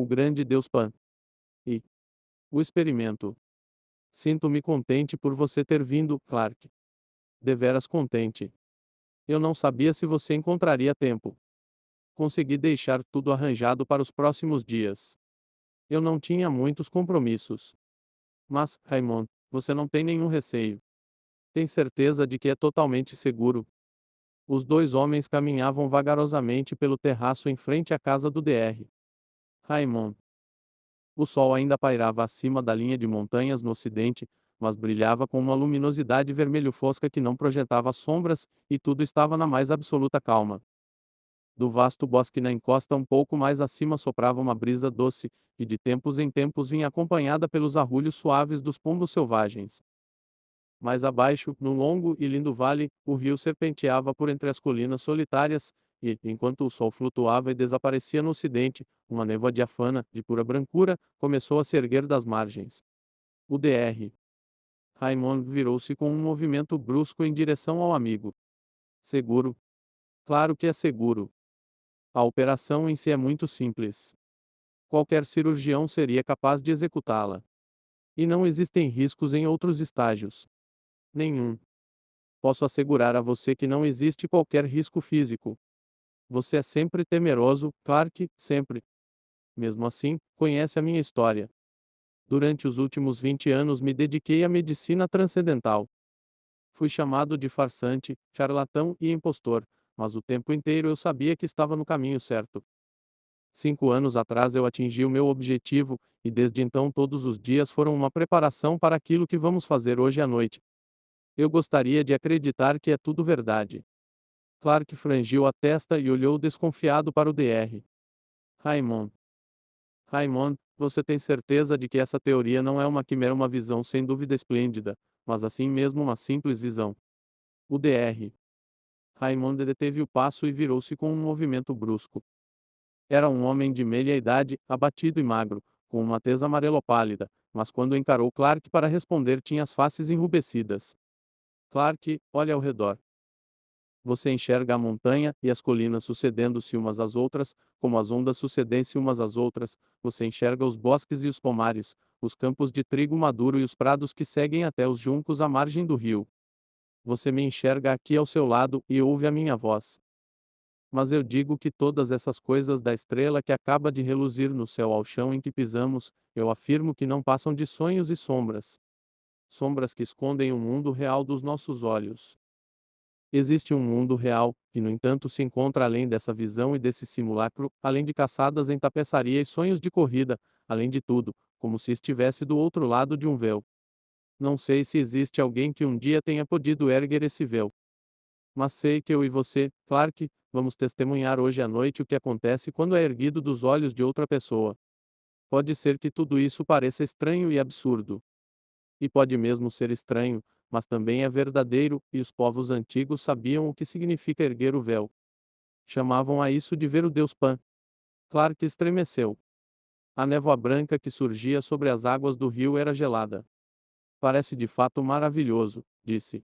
o grande Deus Pan. E o experimento. Sinto-me contente por você ter vindo, Clark. Deveras contente. Eu não sabia se você encontraria tempo. Consegui deixar tudo arranjado para os próximos dias. Eu não tinha muitos compromissos. Mas, Raymond, você não tem nenhum receio. Tem certeza de que é totalmente seguro? Os dois homens caminhavam vagarosamente pelo terraço em frente à casa do Dr. Raymond. O sol ainda pairava acima da linha de montanhas no ocidente, mas brilhava com uma luminosidade vermelho-fosca que não projetava sombras, e tudo estava na mais absoluta calma. Do vasto bosque na encosta um pouco mais acima soprava uma brisa doce, que de tempos em tempos vinha acompanhada pelos arrulhos suaves dos pombos selvagens. Mais abaixo, no longo e lindo vale, o rio serpenteava por entre as colinas solitárias, e, enquanto o sol flutuava e desaparecia no ocidente, uma névoa diafana, de pura brancura, começou a se erguer das margens. O Dr. Raymond virou-se com um movimento brusco em direção ao amigo. Seguro? Claro que é seguro. A operação em si é muito simples. Qualquer cirurgião seria capaz de executá-la. E não existem riscos em outros estágios. Nenhum. Posso assegurar a você que não existe qualquer risco físico. Você é sempre temeroso, Clark, sempre. Mesmo assim, conhece a minha história. Durante os últimos 20 anos me dediquei à medicina transcendental. Fui chamado de farsante, charlatão e impostor, mas o tempo inteiro eu sabia que estava no caminho certo. 5 anos atrás eu atingi o meu objetivo, e desde então todos os dias foram uma preparação para aquilo que vamos fazer hoje à noite. Eu gostaria de acreditar que é tudo verdade. Clark franziu a testa e olhou desconfiado para o Dr. Raymond. Raymond, você tem certeza de que essa teoria não é uma quimera, uma visão sem dúvida esplêndida, mas assim mesmo uma simples visão? O Dr. Raymond deteve o passo e virou-se com um movimento brusco. Era um homem de meia idade, abatido e magro, com uma tez amarelo pálida, mas quando encarou Clark para responder tinha as faces enrubescidas. Clark, olhe ao redor. Você enxerga a montanha e as colinas sucedendo-se umas às outras, como as ondas sucedem-se umas às outras, você enxerga os bosques e os pomares, os campos de trigo maduro e os prados que seguem até os juncos à margem do rio. Você me enxerga aqui ao seu lado e ouve a minha voz. Mas eu digo que todas essas coisas da estrela que acaba de reluzir no céu ao chão em que pisamos, eu afirmo que não passam de sonhos e sombras. Sombras que escondem o mundo real dos nossos olhos. Existe um mundo real, que no entanto se encontra além dessa visão e desse simulacro, além de caçadas em tapeçaria e sonhos de corrida, além de tudo, como se estivesse do outro lado de um véu. Não sei se existe alguém que um dia tenha podido erguer esse véu. Mas sei que eu e você, Clark, vamos testemunhar hoje à noite o que acontece quando é erguido dos olhos de outra pessoa. Pode ser que tudo isso pareça estranho e absurdo. E pode mesmo ser estranho, mas também é verdadeiro, e os povos antigos sabiam o que significa erguer o véu. Chamavam a isso de ver o deus Pan. Clark estremeceu. A névoa branca que surgia sobre as águas do rio era gelada. Parece de fato maravilhoso, disse.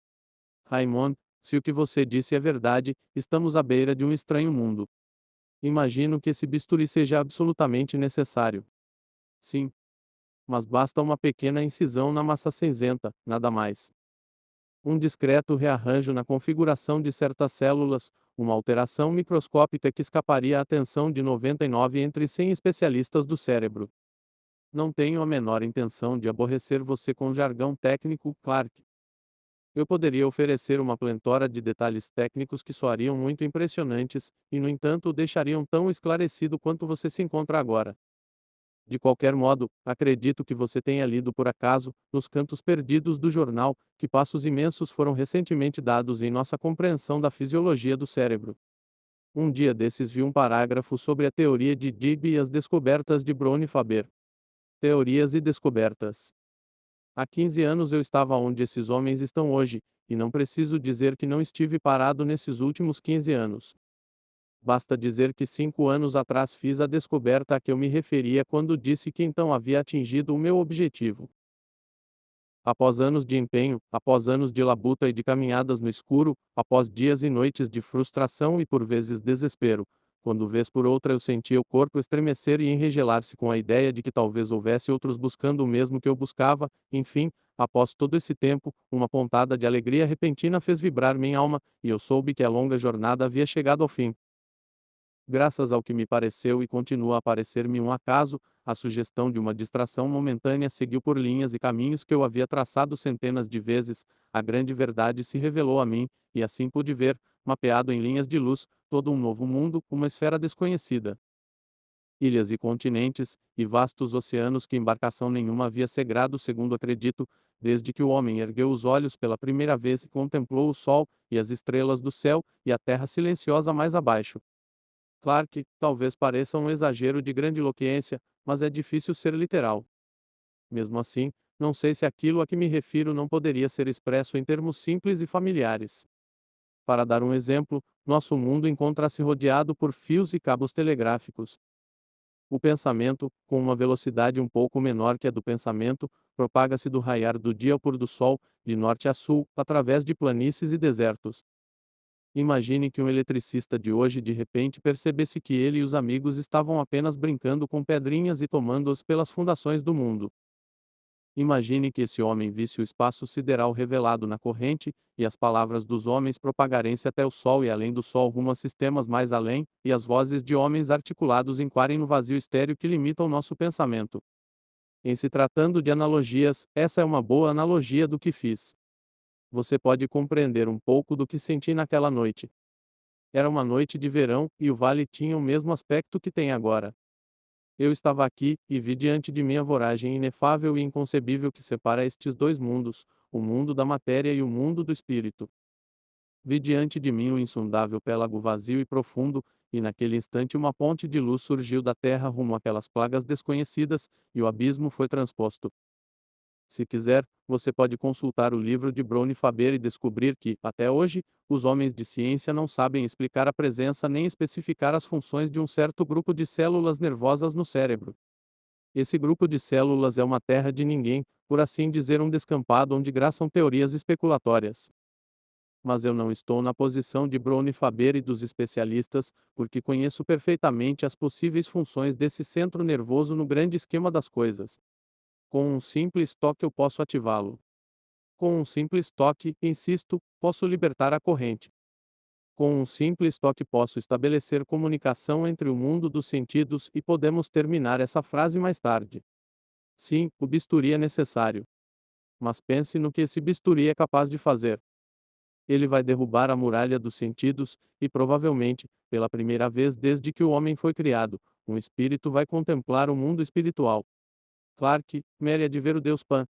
Raymond, se o que você disse é verdade, estamos à beira de um estranho mundo. Imagino que esse bisturi seja absolutamente necessário. Sim. Mas basta uma pequena incisão na massa cinzenta, nada mais. Um discreto rearranjo na configuração de certas células, uma alteração microscópica que escaparia à atenção de 99 entre 100 especialistas do cérebro. Não tenho a menor intenção de aborrecer você com jargão técnico, Clark. Eu poderia oferecer uma plentora de detalhes técnicos que soariam muito impressionantes, e no entanto o deixariam tão esclarecido quanto você se encontra agora. De qualquer modo, acredito que você tenha lido por acaso, nos cantos perdidos do jornal, que passos imensos foram recentemente dados em nossa compreensão da fisiologia do cérebro. Um dia desses vi um parágrafo sobre a teoria de Digby e as descobertas de Brown e Faber. Teorias e descobertas. Há 15 anos eu estava onde esses homens estão hoje, e não preciso dizer que não estive parado nesses últimos 15 anos. Basta dizer que 5 anos atrás fiz a descoberta a que eu me referia quando disse que então havia atingido o meu objetivo. Após anos de empenho, após anos de labuta e de caminhadas no escuro, após dias e noites de frustração e por vezes desespero, Quando vez por outra eu sentia o corpo estremecer e enregelar-se com a ideia de que talvez houvesse outros buscando o mesmo que eu buscava, enfim, após todo esse tempo, uma pontada de alegria repentina fez vibrar minha alma, e eu soube que a longa jornada havia chegado ao fim. Graças ao que me pareceu e continua a parecer-me um acaso, a sugestão de uma distração momentânea seguiu por linhas e caminhos que eu havia traçado centenas de vezes, a grande verdade se revelou a mim, e assim pude ver, mapeado em linhas de luz, todo um novo mundo, uma esfera desconhecida. Ilhas e continentes, e vastos oceanos que embarcação nenhuma havia segrado, segundo acredito, desde que o homem ergueu os olhos pela primeira vez e contemplou o sol, e as estrelas do céu, e a terra silenciosa mais abaixo. Clark, talvez pareça um exagero de grandiloquência, mas é difícil ser literal. Mesmo assim, não sei se aquilo a que me refiro não poderia ser expresso em termos simples e familiares. Para dar um exemplo, nosso mundo encontra-se rodeado por fios e cabos telegráficos. O pensamento, com uma velocidade um pouco menor que a do pensamento, propaga-se do raiar do dia ao pôr do sol, de norte a sul, através de planícies e desertos. Imagine que um eletricista de hoje de repente percebesse que ele e os amigos estavam apenas brincando com pedrinhas e tomando-as pelas fundações do mundo. Imagine que esse homem visse o espaço sideral revelado na corrente, e as palavras dos homens propagarem-se até o Sol e além do Sol rumo a sistemas mais além, e as vozes de homens articulados enquarem no vazio estéreo que limita o nosso pensamento. Em se tratando de analogias, essa é uma boa analogia do que fiz. Você pode compreender um pouco do que senti naquela noite. Era uma noite de verão, e o vale tinha o mesmo aspecto que tem agora. Eu estava aqui, e vi diante de mim a voragem inefável e inconcebível que separa estes dois mundos, o mundo da matéria e o mundo do espírito. Vi diante de mim o insondável pélago vazio e profundo, e naquele instante uma ponte de luz surgiu da terra rumo àquelas plagas desconhecidas, e o abismo foi transposto. Se quiser, você pode consultar o livro de Browne Faber e descobrir que, até hoje, os homens de ciência não sabem explicar a presença nem especificar as funções de um certo grupo de células nervosas no cérebro. Esse grupo de células é uma terra de ninguém, por assim dizer, um descampado onde graçam teorias especulatórias. Mas eu não estou na posição de Browne Faber e dos especialistas, porque conheço perfeitamente as possíveis funções desse centro nervoso no grande esquema das coisas. Com um simples toque eu posso ativá-lo. Com um simples toque, insisto, posso libertar a corrente. Com um simples toque posso estabelecer comunicação entre o mundo dos sentidos e podemos terminar essa frase mais tarde. Sim, o bisturi é necessário. Mas pense no que esse bisturi é capaz de fazer. Ele vai derrubar a muralha dos sentidos, e provavelmente, pela primeira vez desde que o homem foi criado, um espírito vai contemplar o mundo espiritual. Clark, Méria de ver o Deus Pan.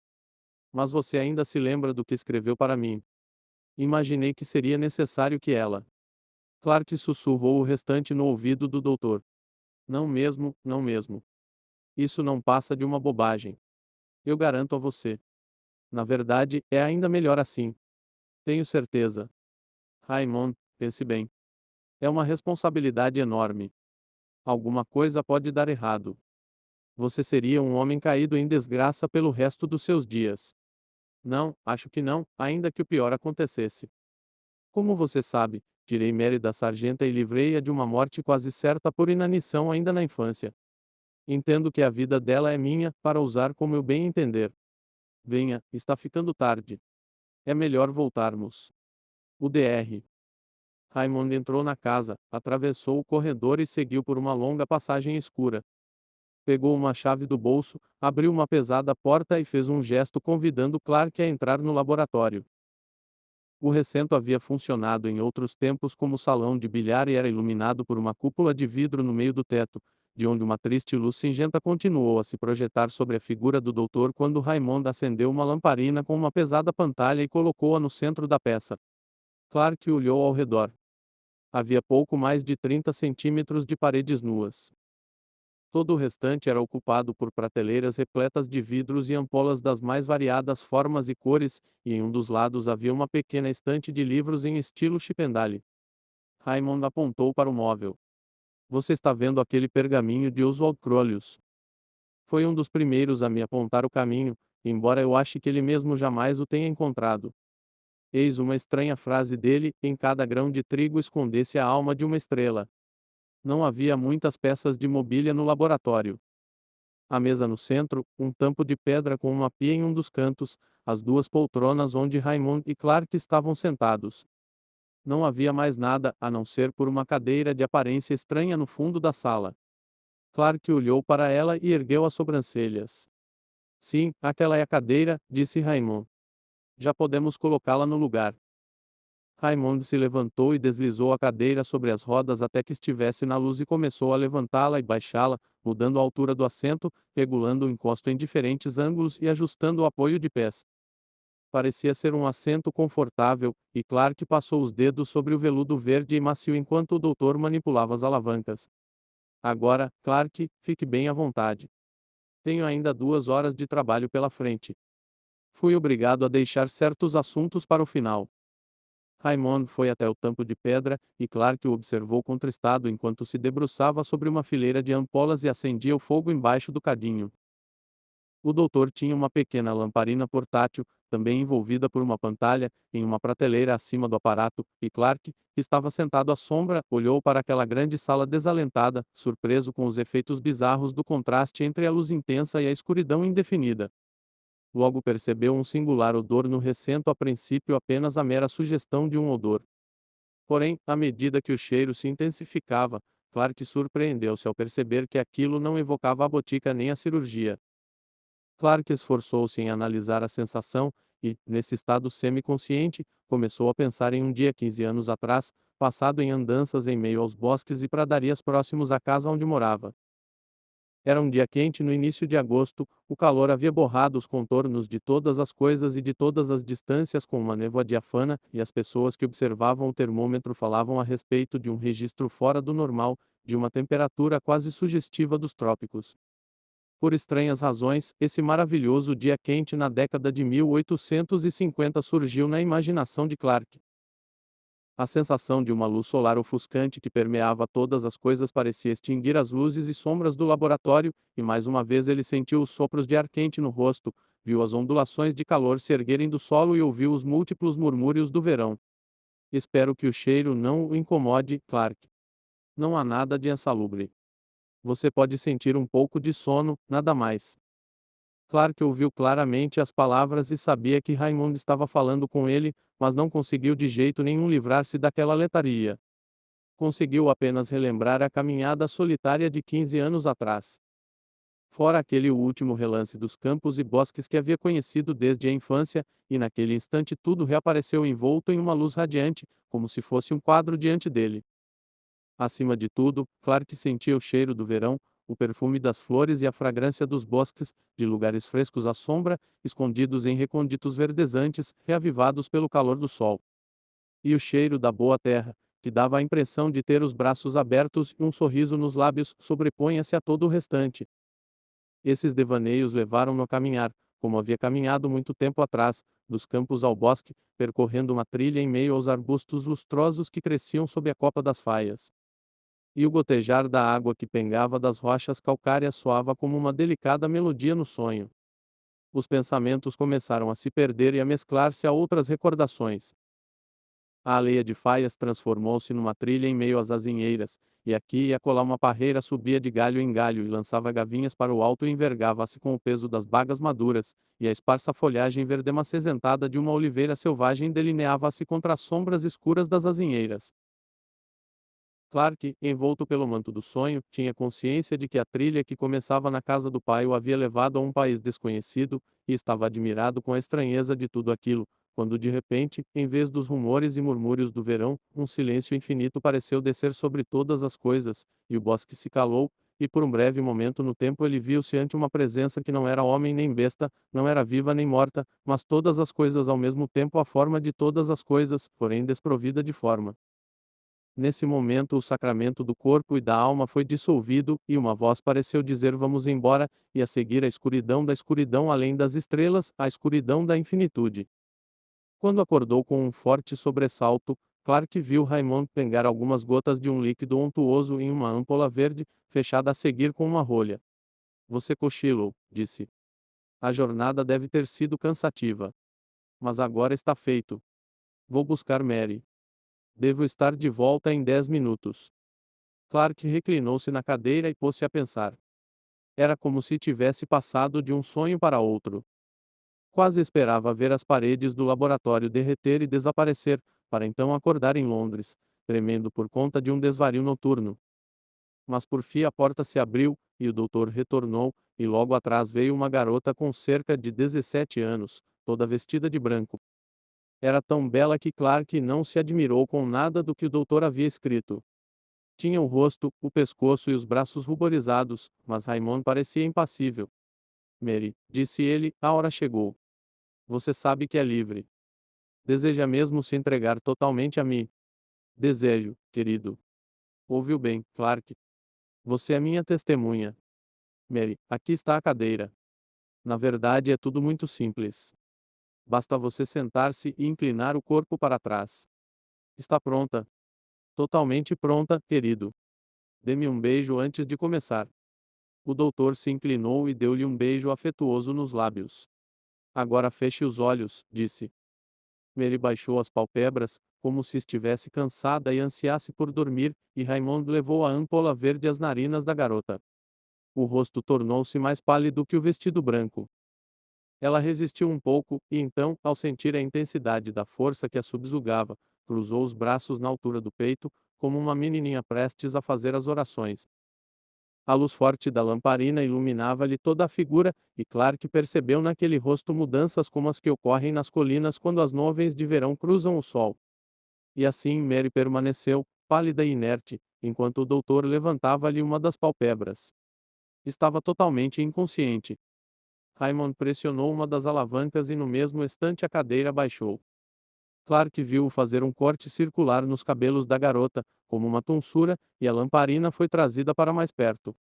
Mas você ainda se lembra do que escreveu para mim. Imaginei que seria necessário que ela. Clark sussurrou o restante no ouvido do doutor. Não mesmo, não mesmo. Isso não passa de uma bobagem. Eu garanto a você. Na verdade, é ainda melhor assim. Tenho certeza. Raymond, pense bem. É uma responsabilidade enorme. Alguma coisa pode dar errado. Você seria um homem caído em desgraça pelo resto dos seus dias. Não, acho que não, ainda que o pior acontecesse. Como você sabe, tirei Mary da sarjenta e livrei-a de uma morte quase certa por inanição ainda na infância. Entendo que a vida dela é minha, para usar como eu bem entender. Venha, está ficando tarde. É melhor voltarmos. O Dr. Raymond entrou na casa, atravessou o corredor e seguiu por uma longa passagem escura. Pegou uma chave do bolso, abriu uma pesada porta e fez um gesto convidando Clark a entrar no laboratório. O recinto havia funcionado em outros tempos como salão de bilhar e era iluminado por uma cúpula de vidro no meio do teto, de onde uma triste luz cinzenta continuou a se projetar sobre a figura do doutor quando Raymond acendeu uma lamparina com uma pesada pantalha e colocou-a no centro da peça. Clark olhou ao redor. Havia pouco mais de 30 centímetros de paredes nuas. Todo o restante era ocupado por prateleiras repletas de vidros e ampolas das mais variadas formas e cores, e em um dos lados havia uma pequena estante de livros em estilo Chippendale. Raymond apontou para o móvel. Você está vendo aquele pergaminho de Oswald Crollius? Foi um dos primeiros a me apontar o caminho, embora eu ache que ele mesmo jamais o tenha encontrado. Eis uma estranha frase dele: em cada grão de trigo escondesse a alma de uma estrela. Não havia muitas peças de mobília no laboratório. A mesa no centro, um tampo de pedra com uma pia em um dos cantos, as duas poltronas onde Raymond e Clark estavam sentados. Não havia mais nada, a não ser por uma cadeira de aparência estranha no fundo da sala. Clark olhou para ela e ergueu as sobrancelhas. Sim, aquela é a cadeira, disse Raymond. Já podemos colocá-la no lugar. Raymond se levantou e deslizou a cadeira sobre as rodas até que estivesse na luz e começou a levantá-la e baixá-la, mudando a altura do assento, regulando o encosto em diferentes ângulos e ajustando o apoio de pés. Parecia ser um assento confortável, e Clark passou os dedos sobre o veludo verde e macio enquanto o doutor manipulava as alavancas. Agora, Clark, fique bem à vontade. Tenho ainda 2 horas de trabalho pela frente. Fui obrigado a deixar certos assuntos para o final. Raymond foi até o tampo de pedra, e Clark o observou contristado enquanto se debruçava sobre uma fileira de ampolas e acendia o fogo embaixo do cadinho. O doutor tinha uma pequena lamparina portátil, também envolvida por uma pantalha, em uma prateleira acima do aparato, e Clark, que estava sentado à sombra, olhou para aquela grande sala desalentada, surpreso com os efeitos bizarros do contraste entre a luz intensa e a escuridão indefinida. Logo percebeu um singular odor no recento, a princípio apenas a mera sugestão de um odor. Porém, à medida que o cheiro se intensificava, Clark surpreendeu-se ao perceber que aquilo não evocava a botica nem a cirurgia. Clark esforçou-se em analisar a sensação, e, nesse estado semiconsciente, começou a pensar em um dia 15 anos atrás, passado em andanças em meio aos bosques e pradarias próximos à casa onde morava. Era um dia quente no início de agosto, o calor havia borrado os contornos de todas as coisas e de todas as distâncias com uma névoa diafana, e as pessoas que observavam o termômetro falavam a respeito de um registro fora do normal, de uma temperatura quase sugestiva dos trópicos. Por estranhas razões, esse maravilhoso dia quente na década de 1850 surgiu na imaginação de Clark. A sensação de uma luz solar ofuscante que permeava todas as coisas parecia extinguir as luzes e sombras do laboratório, e mais uma vez ele sentiu os sopros de ar quente no rosto, viu as ondulações de calor se erguerem do solo e ouviu os múltiplos murmúrios do verão. Espero que o cheiro não o incomode, Clark. Não há nada de insalubre. Você pode sentir um pouco de sono, nada mais. Clark ouviu claramente as palavras e sabia que Raymond estava falando com ele, mas não conseguiu de jeito nenhum livrar-se daquela letargia. Conseguiu apenas relembrar a caminhada solitária de 15 anos atrás. Fora aquele último relance dos campos e bosques que havia conhecido desde a infância, e naquele instante tudo reapareceu envolto em uma luz radiante, como se fosse um quadro diante dele. Acima de tudo, Clark sentia o cheiro do verão, o perfume das flores e a fragrância dos bosques, de lugares frescos à sombra, escondidos em recônditos verdejantes, reavivados pelo calor do sol. E o cheiro da boa terra, que dava a impressão de ter os braços abertos e um sorriso nos lábios, sobrepunha-se a todo o restante. Esses devaneios levaram-no a caminhar, como havia caminhado muito tempo atrás, dos campos ao bosque, percorrendo uma trilha em meio aos arbustos lustrosos que cresciam sob a copa das faias. E o gotejar da água que pingava das rochas calcárias soava como uma delicada melodia no sonho. Os pensamentos começaram a se perder e a mesclar-se a outras recordações. A aldeia de Faias transformou-se numa trilha em meio às azinheiras, e aqui e acolá uma parreira subia de galho em galho e lançava gavinhas para o alto e envergava-se com o peso das bagas maduras, e a esparsa folhagem verdemacesentada de uma oliveira selvagem delineava-se contra as sombras escuras das azinheiras. Clark, envolto pelo manto do sonho, tinha consciência de que a trilha que começava na casa do pai o havia levado a um país desconhecido, e estava admirado com a estranheza de tudo aquilo, quando de repente, em vez dos rumores e murmúrios do verão, um silêncio infinito pareceu descer sobre todas as coisas, e o bosque se calou, e por um breve momento no tempo ele viu-se ante uma presença que não era homem nem besta, não era viva nem morta, mas todas as coisas ao mesmo tempo, a forma de todas as coisas, porém desprovida de forma. Nesse momento o sacramento do corpo e da alma foi dissolvido, e uma voz pareceu dizer vamos embora, e a seguir a escuridão da escuridão além das estrelas, a escuridão da infinitude. Quando acordou com um forte sobressalto, Clark viu Raymond pegar algumas gotas de um líquido untuoso em uma âmpola verde, fechada a seguir com uma rolha. Você cochilou, disse. A jornada deve ter sido cansativa. Mas agora está feito. Vou buscar Mary. Devo estar de volta em 10 minutos. Clark reclinou-se na cadeira e pôs-se a pensar. Era como se tivesse passado de um sonho para outro. Quase esperava ver as paredes do laboratório derreter e desaparecer, para então acordar em Londres, tremendo por conta de um desvario noturno. Mas por fim a porta se abriu, e o doutor retornou, e logo atrás veio uma garota com cerca de 17 anos, toda vestida de branco. Era tão bela que Clark não se admirou com nada do que o doutor havia escrito. Tinha o rosto, o pescoço e os braços ruborizados, mas Raymond parecia impassível. Mary, disse ele, a hora chegou. Você sabe que é livre. Deseja mesmo se entregar totalmente a mim? Desejo, querido. Ouviu bem, Clark. Você é minha testemunha. Mary, aqui está a cadeira. Na verdade é tudo muito simples. Basta você sentar-se e inclinar o corpo para trás. Está pronta? Totalmente pronta, querido. Dê-me um beijo antes de começar. O doutor se inclinou e deu-lhe um beijo afetuoso nos lábios. Agora feche os olhos, disse. Mary baixou as pálpebras, como se estivesse cansada e ansiasse por dormir, e Raymond levou a ampola verde às narinas da garota. O rosto tornou-se mais pálido que o vestido branco. Ela resistiu um pouco, e então, ao sentir a intensidade da força que a subjugava, cruzou os braços na altura do peito, como uma menininha prestes a fazer as orações. A luz forte da lamparina iluminava-lhe toda a figura, e Clark percebeu naquele rosto mudanças como as que ocorrem nas colinas quando as nuvens de verão cruzam o sol. E assim Mary permaneceu, pálida e inerte, enquanto o doutor levantava-lhe uma das pálpebras. Estava totalmente inconsciente. Raymond pressionou uma das alavancas e no mesmo instante a cadeira baixou. Clark viu-o fazer um corte circular nos cabelos da garota, como uma tonsura, e a lamparina foi trazida para mais perto.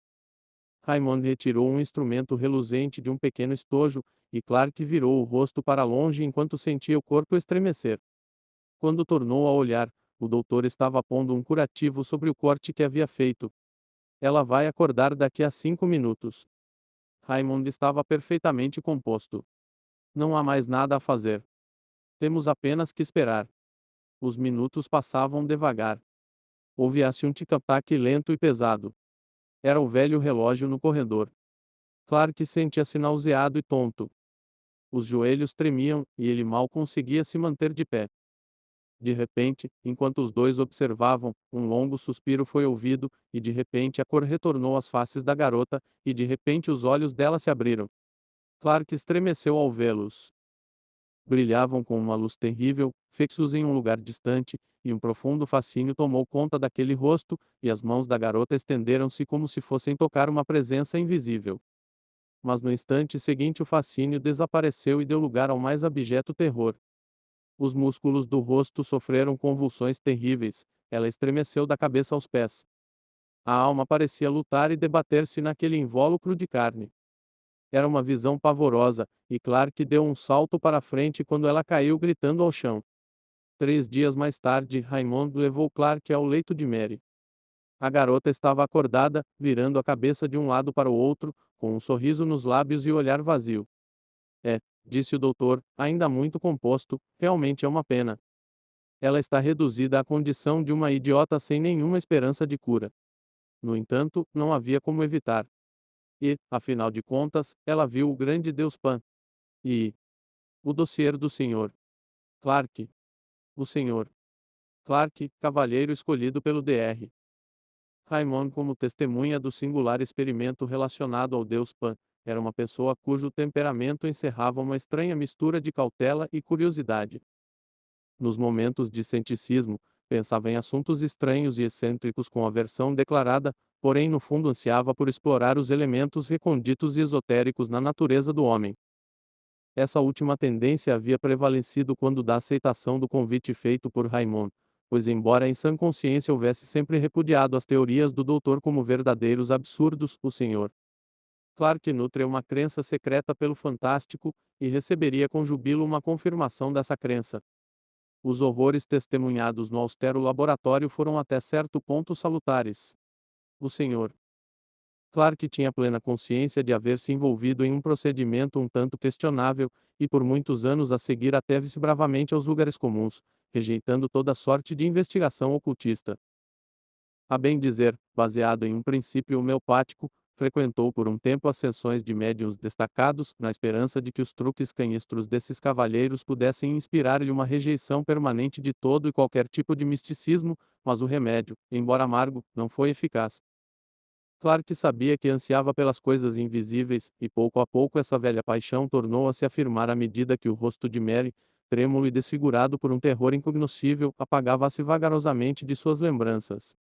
Raymond retirou um instrumento reluzente de um pequeno estojo, e Clark virou o rosto para longe enquanto sentia o corpo estremecer. Quando tornou a olhar, o doutor estava pondo um curativo sobre o corte que havia feito. Ela vai acordar daqui a 5 minutos. Raymond estava perfeitamente composto. Não há mais nada a fazer. Temos apenas que esperar. Os minutos passavam devagar. Ouvia-se um tic-tac lento e pesado. Era o velho relógio no corredor. Clark sentia-se nauseado e tonto. Os joelhos tremiam, e ele mal conseguia se manter de pé. De repente, enquanto os dois observavam, um longo suspiro foi ouvido, e de repente a cor retornou às faces da garota, e de repente os olhos dela se abriram. Clark estremeceu ao vê-los. Brilhavam com uma luz terrível, fixos em um lugar distante, e um profundo fascínio tomou conta daquele rosto, e as mãos da garota estenderam-se como se fossem tocar uma presença invisível. Mas no instante seguinte o fascínio desapareceu e deu lugar ao mais abjeto terror. Os músculos do rosto sofreram convulsões terríveis, ela estremeceu da cabeça aos pés. A alma parecia lutar e debater-se naquele invólucro de carne. Era uma visão pavorosa, e Clark deu um salto para a frente quando ela caiu gritando ao chão. 3 dias mais tarde, Raymond levou Clark ao leito de Mary. A garota estava acordada, virando a cabeça de um lado para o outro, com um sorriso nos lábios e o olhar vazio. É, disse o doutor, ainda muito composto, realmente é uma pena. Ela está reduzida à condição de uma idiota sem nenhuma esperança de cura. No entanto, não havia como evitar. E, afinal de contas, ela viu o grande Deus Pan. E o dossiê do Sr. Clark. O Sr. Clark, cavalheiro escolhido pelo Dr. Raymond como testemunha do singular experimento relacionado ao Deus Pan, era uma pessoa cujo temperamento encerrava uma estranha mistura de cautela e curiosidade. Nos momentos de ceticismo, pensava em assuntos estranhos e excêntricos com aversão declarada, porém no fundo ansiava por explorar os elementos recônditos e esotéricos na natureza do homem. Essa última tendência havia prevalecido quando da aceitação do convite feito por Raymond, pois embora em sã consciência houvesse sempre repudiado as teorias do doutor como verdadeiros absurdos, o Sr. Clark nutre uma crença secreta pelo fantástico, e receberia com jubilo uma confirmação dessa crença. Os horrores testemunhados no austero laboratório foram até certo ponto salutares. O Sr. Clark tinha plena consciência de haver se envolvido em um procedimento um tanto questionável, e por muitos anos a seguir ateve-se bravamente aos lugares comuns, rejeitando toda sorte de investigação ocultista. A bem dizer, baseado em um princípio homeopático, frequentou por um tempo as sessões de médiuns destacados, na esperança de que os truques canhestros desses cavalheiros pudessem inspirar-lhe uma rejeição permanente de todo e qualquer tipo de misticismo, mas o remédio, embora amargo, não foi eficaz. Clark sabia que ansiava pelas coisas invisíveis, e pouco a pouco essa velha paixão tornou a se afirmar à medida que o rosto de Mary, trêmulo e desfigurado por um terror incognoscível, apagava-se vagarosamente de suas lembranças.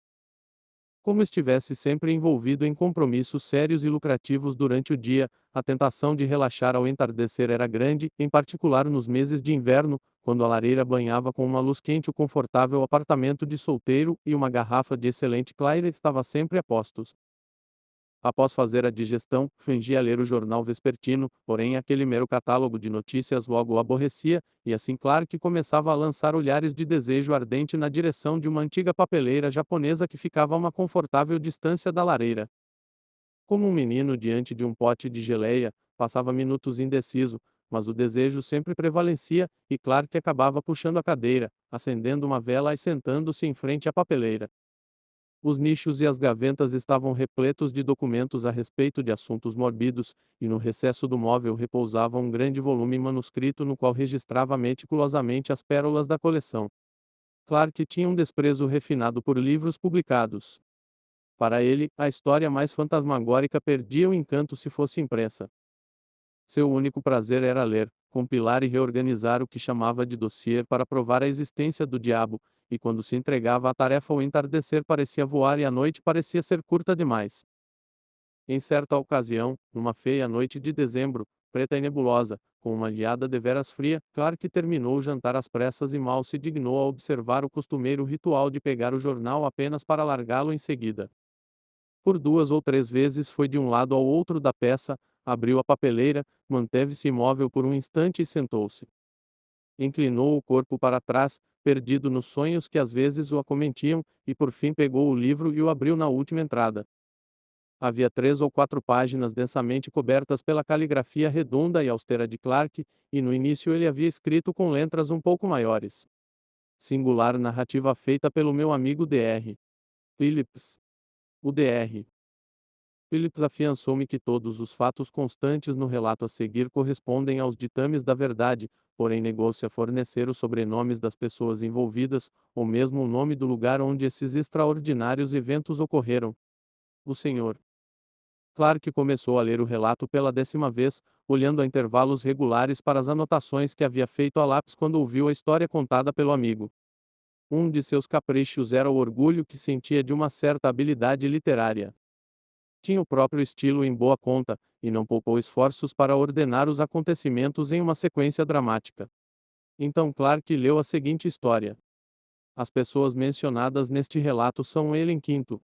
Como estivesse sempre envolvido em compromissos sérios e lucrativos durante o dia, a tentação de relaxar ao entardecer era grande, em particular nos meses de inverno, quando a lareira banhava com uma luz quente o confortável apartamento de solteiro e uma garrafa de excelente Claire estava sempre a postos. Após fazer a digestão, fingia ler o jornal vespertino, porém aquele mero catálogo de notícias logo o aborrecia, e assim Clark começava a lançar olhares de desejo ardente na direção de uma antiga papeleira japonesa que ficava a uma confortável distância da lareira. Como um menino diante de um pote de geleia, passava minutos indeciso, mas o desejo sempre prevalecia, e Clark acabava puxando a cadeira, acendendo uma vela e sentando-se em frente à papeleira. Os nichos e as gavetas estavam repletos de documentos a respeito de assuntos morbidos, e no recesso do móvel repousava um grande volume manuscrito no qual registrava meticulosamente as pérolas da coleção. Clark tinha um desprezo refinado por livros publicados. Para ele, a história mais fantasmagórica perdia o encanto se fosse impressa. Seu único prazer era ler, compilar e reorganizar o que chamava de dossiê para provar a existência do diabo, e quando se entregava à tarefa o entardecer parecia voar e a noite parecia ser curta demais. Em certa ocasião, numa feia noite de dezembro, preta e nebulosa, com uma geada deveras fria, Clark terminou o jantar às pressas e mal se dignou a observar o costumeiro ritual de pegar o jornal apenas para largá-lo em seguida. Por duas ou três vezes foi de um lado ao outro da peça, abriu a papeleira, manteve-se imóvel por um instante e sentou-se. Inclinou o corpo para trás, perdido nos sonhos que às vezes o acometiam, e por fim pegou o livro e o abriu na última entrada. Havia 3 ou 4 páginas densamente cobertas pela caligrafia redonda e austera de Clark, e no início ele havia escrito com letras um pouco maiores. Singular narrativa feita pelo meu amigo Dr. Phillips. O Dr. Phillips afiançou-me que todos os fatos constantes no relato a seguir correspondem aos ditames da verdade, porém negou-se a fornecer os sobrenomes das pessoas envolvidas, ou mesmo o nome do lugar onde esses extraordinários eventos ocorreram. O Sr. Clark começou a ler o relato pela 10ª vez, olhando a intervalos regulares para as anotações que havia feito a lápis quando ouviu a história contada pelo amigo. Um de seus caprichos era o orgulho que sentia de uma certa habilidade literária. Tinha o próprio estilo em boa conta, e não poupou esforços para ordenar os acontecimentos em uma sequência dramática. Então Clark leu a seguinte história. As pessoas mencionadas neste relato são Ellen Quinto,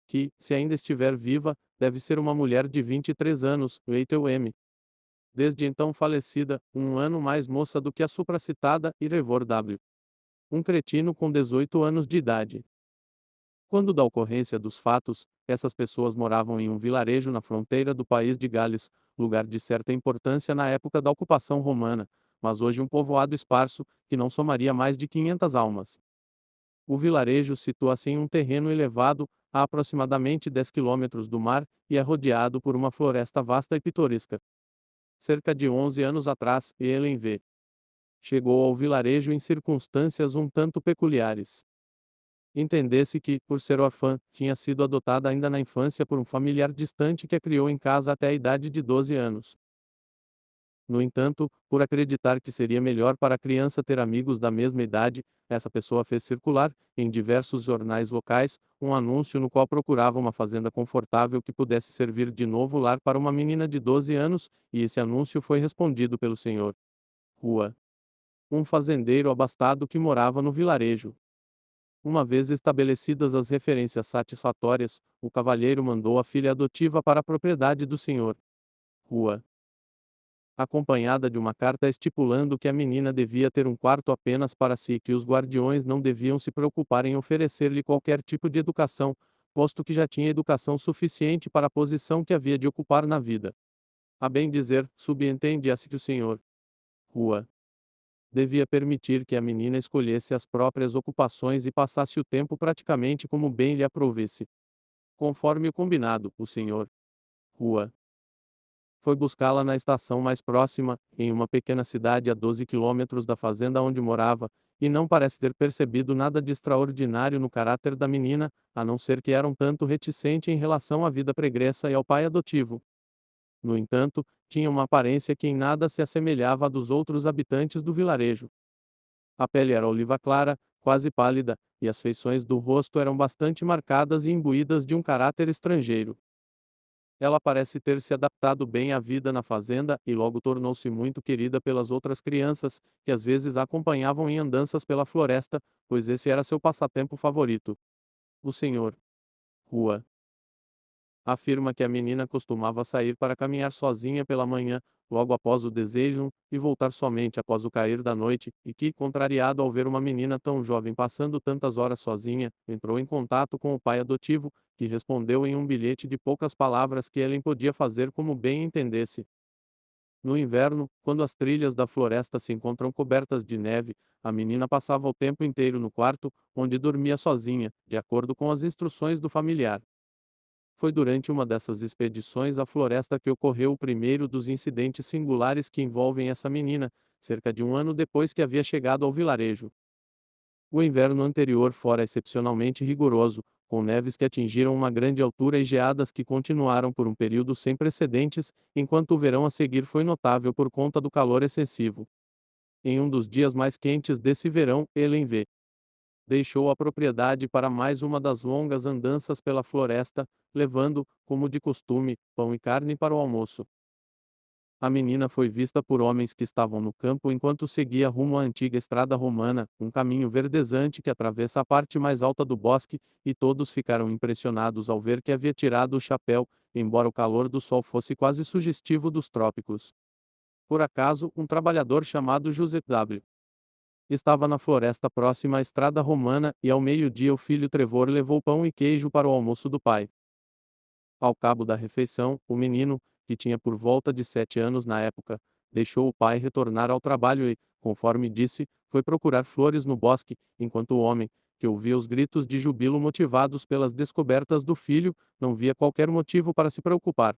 que, se ainda estiver viva, deve ser uma mulher de 23 anos, Ethel M. Desde então falecida, um ano mais moça do que a supracitada, e Trevor W. Um cretino com 18 anos de idade. Quando da ocorrência dos fatos, essas pessoas moravam em um vilarejo na fronteira do país de Gales, lugar de certa importância na época da ocupação romana, mas hoje um povoado esparso, que não somaria mais de 500 almas. O vilarejo situa-se em um terreno elevado, a aproximadamente 10 quilômetros do mar, e é rodeado por uma floresta vasta e pitoresca. Cerca de 11 anos atrás, Ellen V. chegou ao vilarejo em circunstâncias um tanto peculiares. Entendesse que, por ser órfã, tinha sido adotada ainda na infância por um familiar distante que a criou em casa até a idade de 12 anos. No entanto, por acreditar que seria melhor para a criança ter amigos da mesma idade, essa pessoa fez circular, em diversos jornais locais, um anúncio no qual procurava uma fazenda confortável que pudesse servir de novo lar para uma menina de 12 anos, e esse anúncio foi respondido pelo senhor Rua, um fazendeiro abastado que morava no vilarejo. Uma vez estabelecidas as referências satisfatórias, o cavalheiro mandou a filha adotiva para a propriedade do senhor Rua, acompanhada de uma carta estipulando que a menina devia ter um quarto apenas para si e que os guardiões não deviam se preocupar em oferecer-lhe qualquer tipo de educação, posto que já tinha educação suficiente para a posição que havia de ocupar na vida. A bem dizer, subentende-se que o senhor Rua devia permitir que a menina escolhesse as próprias ocupações e passasse o tempo praticamente como bem lhe aprovesse. Conforme o combinado, o Sr. Rua foi buscá-la na estação mais próxima, em uma pequena cidade a 12 quilômetros da fazenda onde morava, e não parece ter percebido nada de extraordinário no caráter da menina, a não ser que era um tanto reticente em relação à vida pregressa e ao pai adotivo. No entanto, tinha uma aparência que em nada se assemelhava à dos outros habitantes do vilarejo. A pele era oliva clara, quase pálida, e as feições do rosto eram bastante marcadas e imbuídas de um caráter estrangeiro. Ela parece ter se adaptado bem à vida na fazenda e logo tornou-se muito querida pelas outras crianças, que às vezes a acompanhavam em andanças pela floresta, pois esse era seu passatempo favorito. O Sr. Rua afirma que a menina costumava sair para caminhar sozinha pela manhã, logo após o desejo, e voltar somente após o cair da noite, e que, contrariado ao ver uma menina tão jovem passando tantas horas sozinha, entrou em contato com o pai adotivo, que respondeu em um bilhete de poucas palavras que ele podia fazer como bem entendesse. No inverno, quando as trilhas da floresta se encontram cobertas de neve, a menina passava o tempo inteiro no quarto, onde dormia sozinha, de acordo com as instruções do familiar. Foi durante uma dessas expedições à floresta que ocorreu o primeiro dos incidentes singulares que envolvem essa menina, cerca de um ano depois que havia chegado ao vilarejo. O inverno anterior fora excepcionalmente rigoroso, com neves que atingiram uma grande altura e geadas que continuaram por um período sem precedentes, enquanto o verão a seguir foi notável por conta do calor excessivo. Em um dos dias mais quentes desse verão, Helen deixou a propriedade para mais uma das longas andanças pela floresta, levando, como de costume, pão e carne para o almoço. A menina foi vista por homens que estavam no campo enquanto seguia rumo à antiga estrada romana, um caminho verdezante que atravessa a parte mais alta do bosque, e todos ficaram impressionados ao ver que havia tirado o chapéu, embora o calor do sol fosse quase sugestivo dos trópicos. Por acaso, um trabalhador chamado Joseph W. estava na floresta próxima à estrada romana, e ao meio-dia o filho Trevor levou pão e queijo para o almoço do pai. Ao cabo da refeição, o menino, que tinha por volta de 7 anos na época, deixou o pai retornar ao trabalho e, conforme disse, foi procurar flores no bosque, enquanto o homem, que ouvia os gritos de júbilo motivados pelas descobertas do filho, não via qualquer motivo para se preocupar.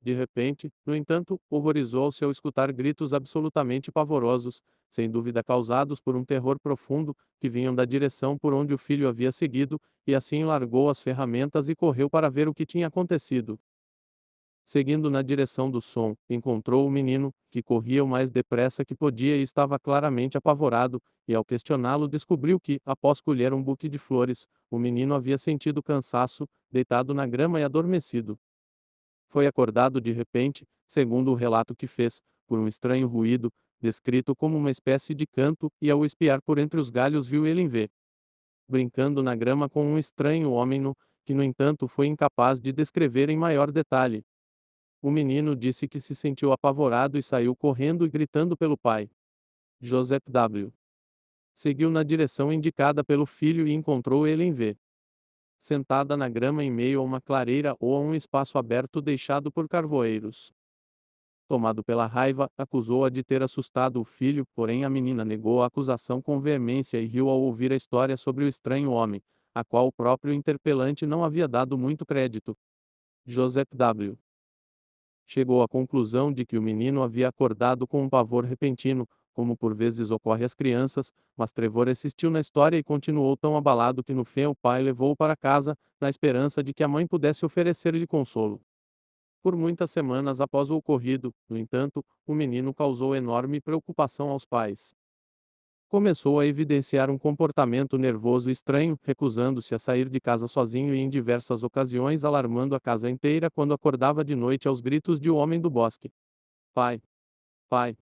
De repente, no entanto, horrorizou-se ao escutar gritos absolutamente pavorosos, sem dúvida causados por um terror profundo, que vinham da direção por onde o filho havia seguido, e assim largou as ferramentas e correu para ver o que tinha acontecido. Seguindo na direção do som, encontrou o menino, que corria o mais depressa que podia e estava claramente apavorado, e ao questioná-lo descobriu que, após colher um buquê de flores, o menino havia sentido cansaço, deitado na grama e adormecido. Foi acordado de repente, segundo o relato que fez, por um estranho ruído, descrito como uma espécie de canto, e ao espiar por entre os galhos viu Elenvê brincando na grama com um estranho homem que no entanto foi incapaz de descrever em maior detalhe. O menino disse que se sentiu apavorado e saiu correndo e gritando pelo pai. Joseph W. seguiu na direção indicada pelo filho e encontrou Elenvê sentada na grama em meio a uma clareira ou a um espaço aberto deixado por carvoeiros. Tomado pela raiva, acusou-a de ter assustado o filho, porém a menina negou a acusação com veemência e riu ao ouvir a história sobre o estranho homem, a qual o próprio interpelante não havia dado muito crédito. Joseph W. chegou à conclusão de que o menino havia acordado com um pavor repentino, como por vezes ocorre às crianças, mas Trevor insistiu na história e continuou tão abalado que no fim o pai levou-o para casa, na esperança de que a mãe pudesse oferecer-lhe consolo. Por muitas semanas após o ocorrido, no entanto, o menino causou enorme preocupação aos pais. Começou a evidenciar um comportamento nervoso estranho, recusando-se a sair de casa sozinho e em diversas ocasiões alarmando a casa inteira quando acordava de noite aos gritos de o homem do bosque. Pai! Pai!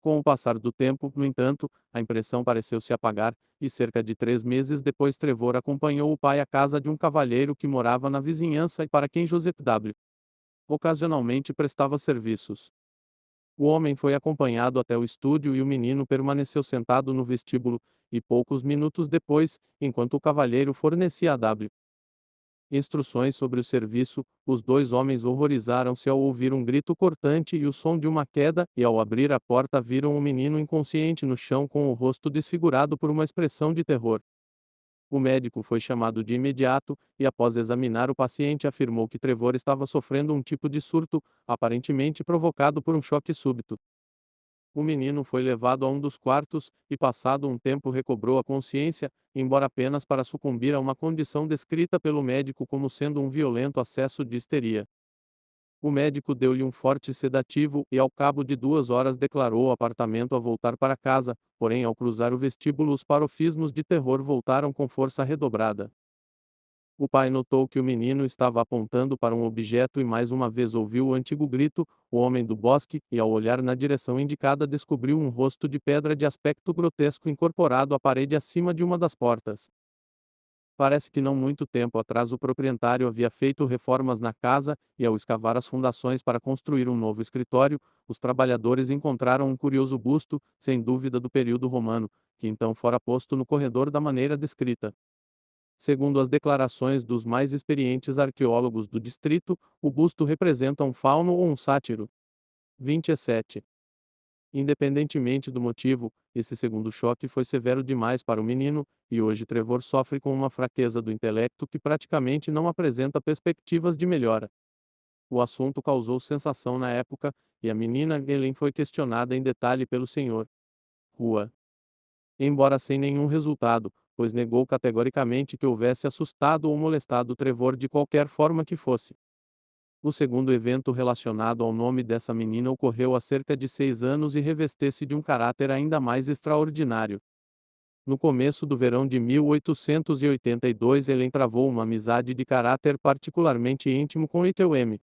Com o passar do tempo, no entanto, a impressão pareceu se apagar, e cerca de 3 meses depois Trevor acompanhou o pai à casa de um cavalheiro que morava na vizinhança e para quem Joseph W. ocasionalmente prestava serviços. O homem foi acompanhado até o estúdio e o menino permaneceu sentado no vestíbulo, e poucos minutos depois, enquanto o cavalheiro fornecia a W. Instruções sobre o serviço: os dois homens horrorizaram-se ao ouvir um grito cortante e o som de uma queda, e ao abrir a porta viram um menino inconsciente no chão com o rosto desfigurado por uma expressão de terror. O médico foi chamado de imediato, e após examinar o paciente afirmou que Trevor estava sofrendo um tipo de surto, aparentemente provocado por um choque súbito. O menino foi levado a um dos quartos, e passado um tempo recobrou a consciência, embora apenas para sucumbir a uma condição descrita pelo médico como sendo um violento acesso de histeria. O médico deu-lhe um forte sedativo e ao cabo de 2 horas declarou o apartamento a voltar para casa, porém ao cruzar o vestíbulo os paroxismos de terror voltaram com força redobrada. O pai notou que o menino estava apontando para um objeto e mais uma vez ouviu o antigo grito, o homem do bosque, e ao olhar na direção indicada descobriu um rosto de pedra de aspecto grotesco incorporado à parede acima de uma das portas. Parece que não muito tempo atrás o proprietário havia feito reformas na casa, e ao escavar as fundações para construir um novo escritório, os trabalhadores encontraram um curioso busto, sem dúvida do período romano, que então fora posto no corredor da maneira descrita. Segundo as declarações dos mais experientes arqueólogos do distrito, o busto representa um fauno ou um sátiro. 27. Independentemente do motivo, esse segundo choque foi severo demais para o menino, e hoje Trevor sofre com uma fraqueza do intelecto que praticamente não apresenta perspectivas de melhora. O assunto causou sensação na época, e a menina Ellen foi questionada em detalhe pelo Sr. Rua. Embora sem nenhum resultado, pois negou categoricamente que houvesse assustado ou molestado Trevor de qualquer forma que fosse. O segundo evento relacionado ao nome dessa menina ocorreu há cerca de 6 anos e revestece de um caráter ainda mais extraordinário. No começo do verão de 1882 ele entravou uma amizade de caráter particularmente íntimo com Ethel M.,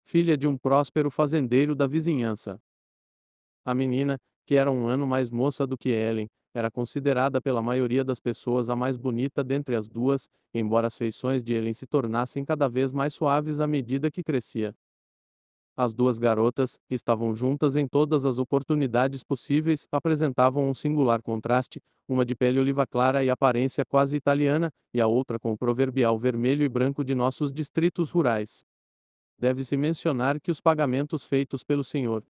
filha de um próspero fazendeiro da vizinhança. A menina, que era um ano mais moça do que Ellen, era considerada pela maioria das pessoas a mais bonita dentre as duas, embora as feições de Ellen se tornassem cada vez mais suaves à medida que crescia. As duas garotas, que estavam juntas em todas as oportunidades possíveis, apresentavam um singular contraste, uma de pele oliva clara e aparência quase italiana, e a outra com o proverbial vermelho e branco de nossos distritos rurais. Deve-se mencionar que os pagamentos feitos pelo Sr.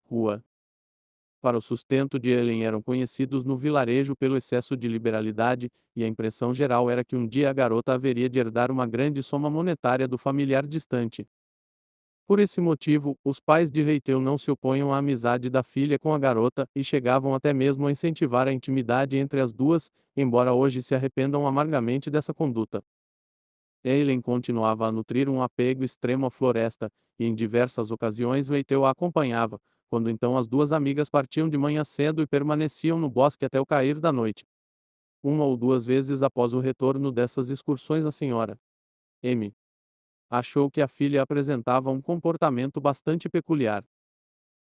Rua para o sustento de Ellen eram conhecidos no vilarejo pelo excesso de liberalidade, e a impressão geral era que um dia a garota haveria de herdar uma grande soma monetária do familiar distante. Por esse motivo, os pais de Reitel não se opunham à amizade da filha com a garota, e chegavam até mesmo a incentivar a intimidade entre as duas, embora hoje se arrependam amargamente dessa conduta. Eileen continuava a nutrir um apego extremo à floresta, e em diversas ocasiões Reitel a acompanhava, quando então as duas amigas partiam de manhã cedo e permaneciam no bosque até o cair da noite. Uma ou duas vezes após o retorno dessas excursões a senhora M. achou que a filha apresentava um comportamento bastante peculiar.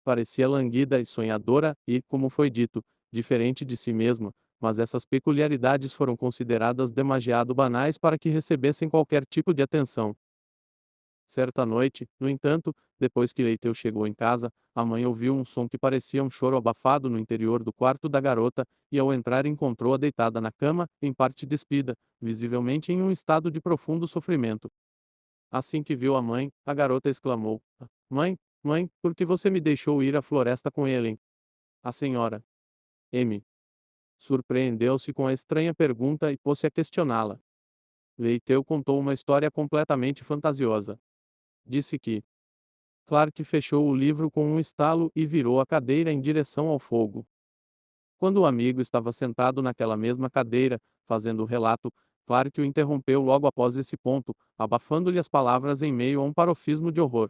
Parecia languida e sonhadora e, como foi dito, diferente de si mesma, mas essas peculiaridades foram consideradas demasiado banais para que recebessem qualquer tipo de atenção. Certa noite, no entanto, depois que Leiteu chegou em casa, a mãe ouviu um som que parecia um choro abafado no interior do quarto da garota, e ao entrar encontrou-a deitada na cama, em parte despida, visivelmente em um estado de profundo sofrimento. Assim que viu a mãe, a garota exclamou: Mãe, mãe, por que você me deixou ir à floresta com Ellen? A senhora M. surpreendeu-se com a estranha pergunta e pôs-se a questioná-la. Leiteu contou uma história completamente fantasiosa. Disse que Clark fechou o livro com um estalo e virou a cadeira em direção ao fogo. Quando o amigo estava sentado naquela mesma cadeira, fazendo o relato, Clark o interrompeu logo após esse ponto, abafando-lhe as palavras em meio a um parofismo de horror.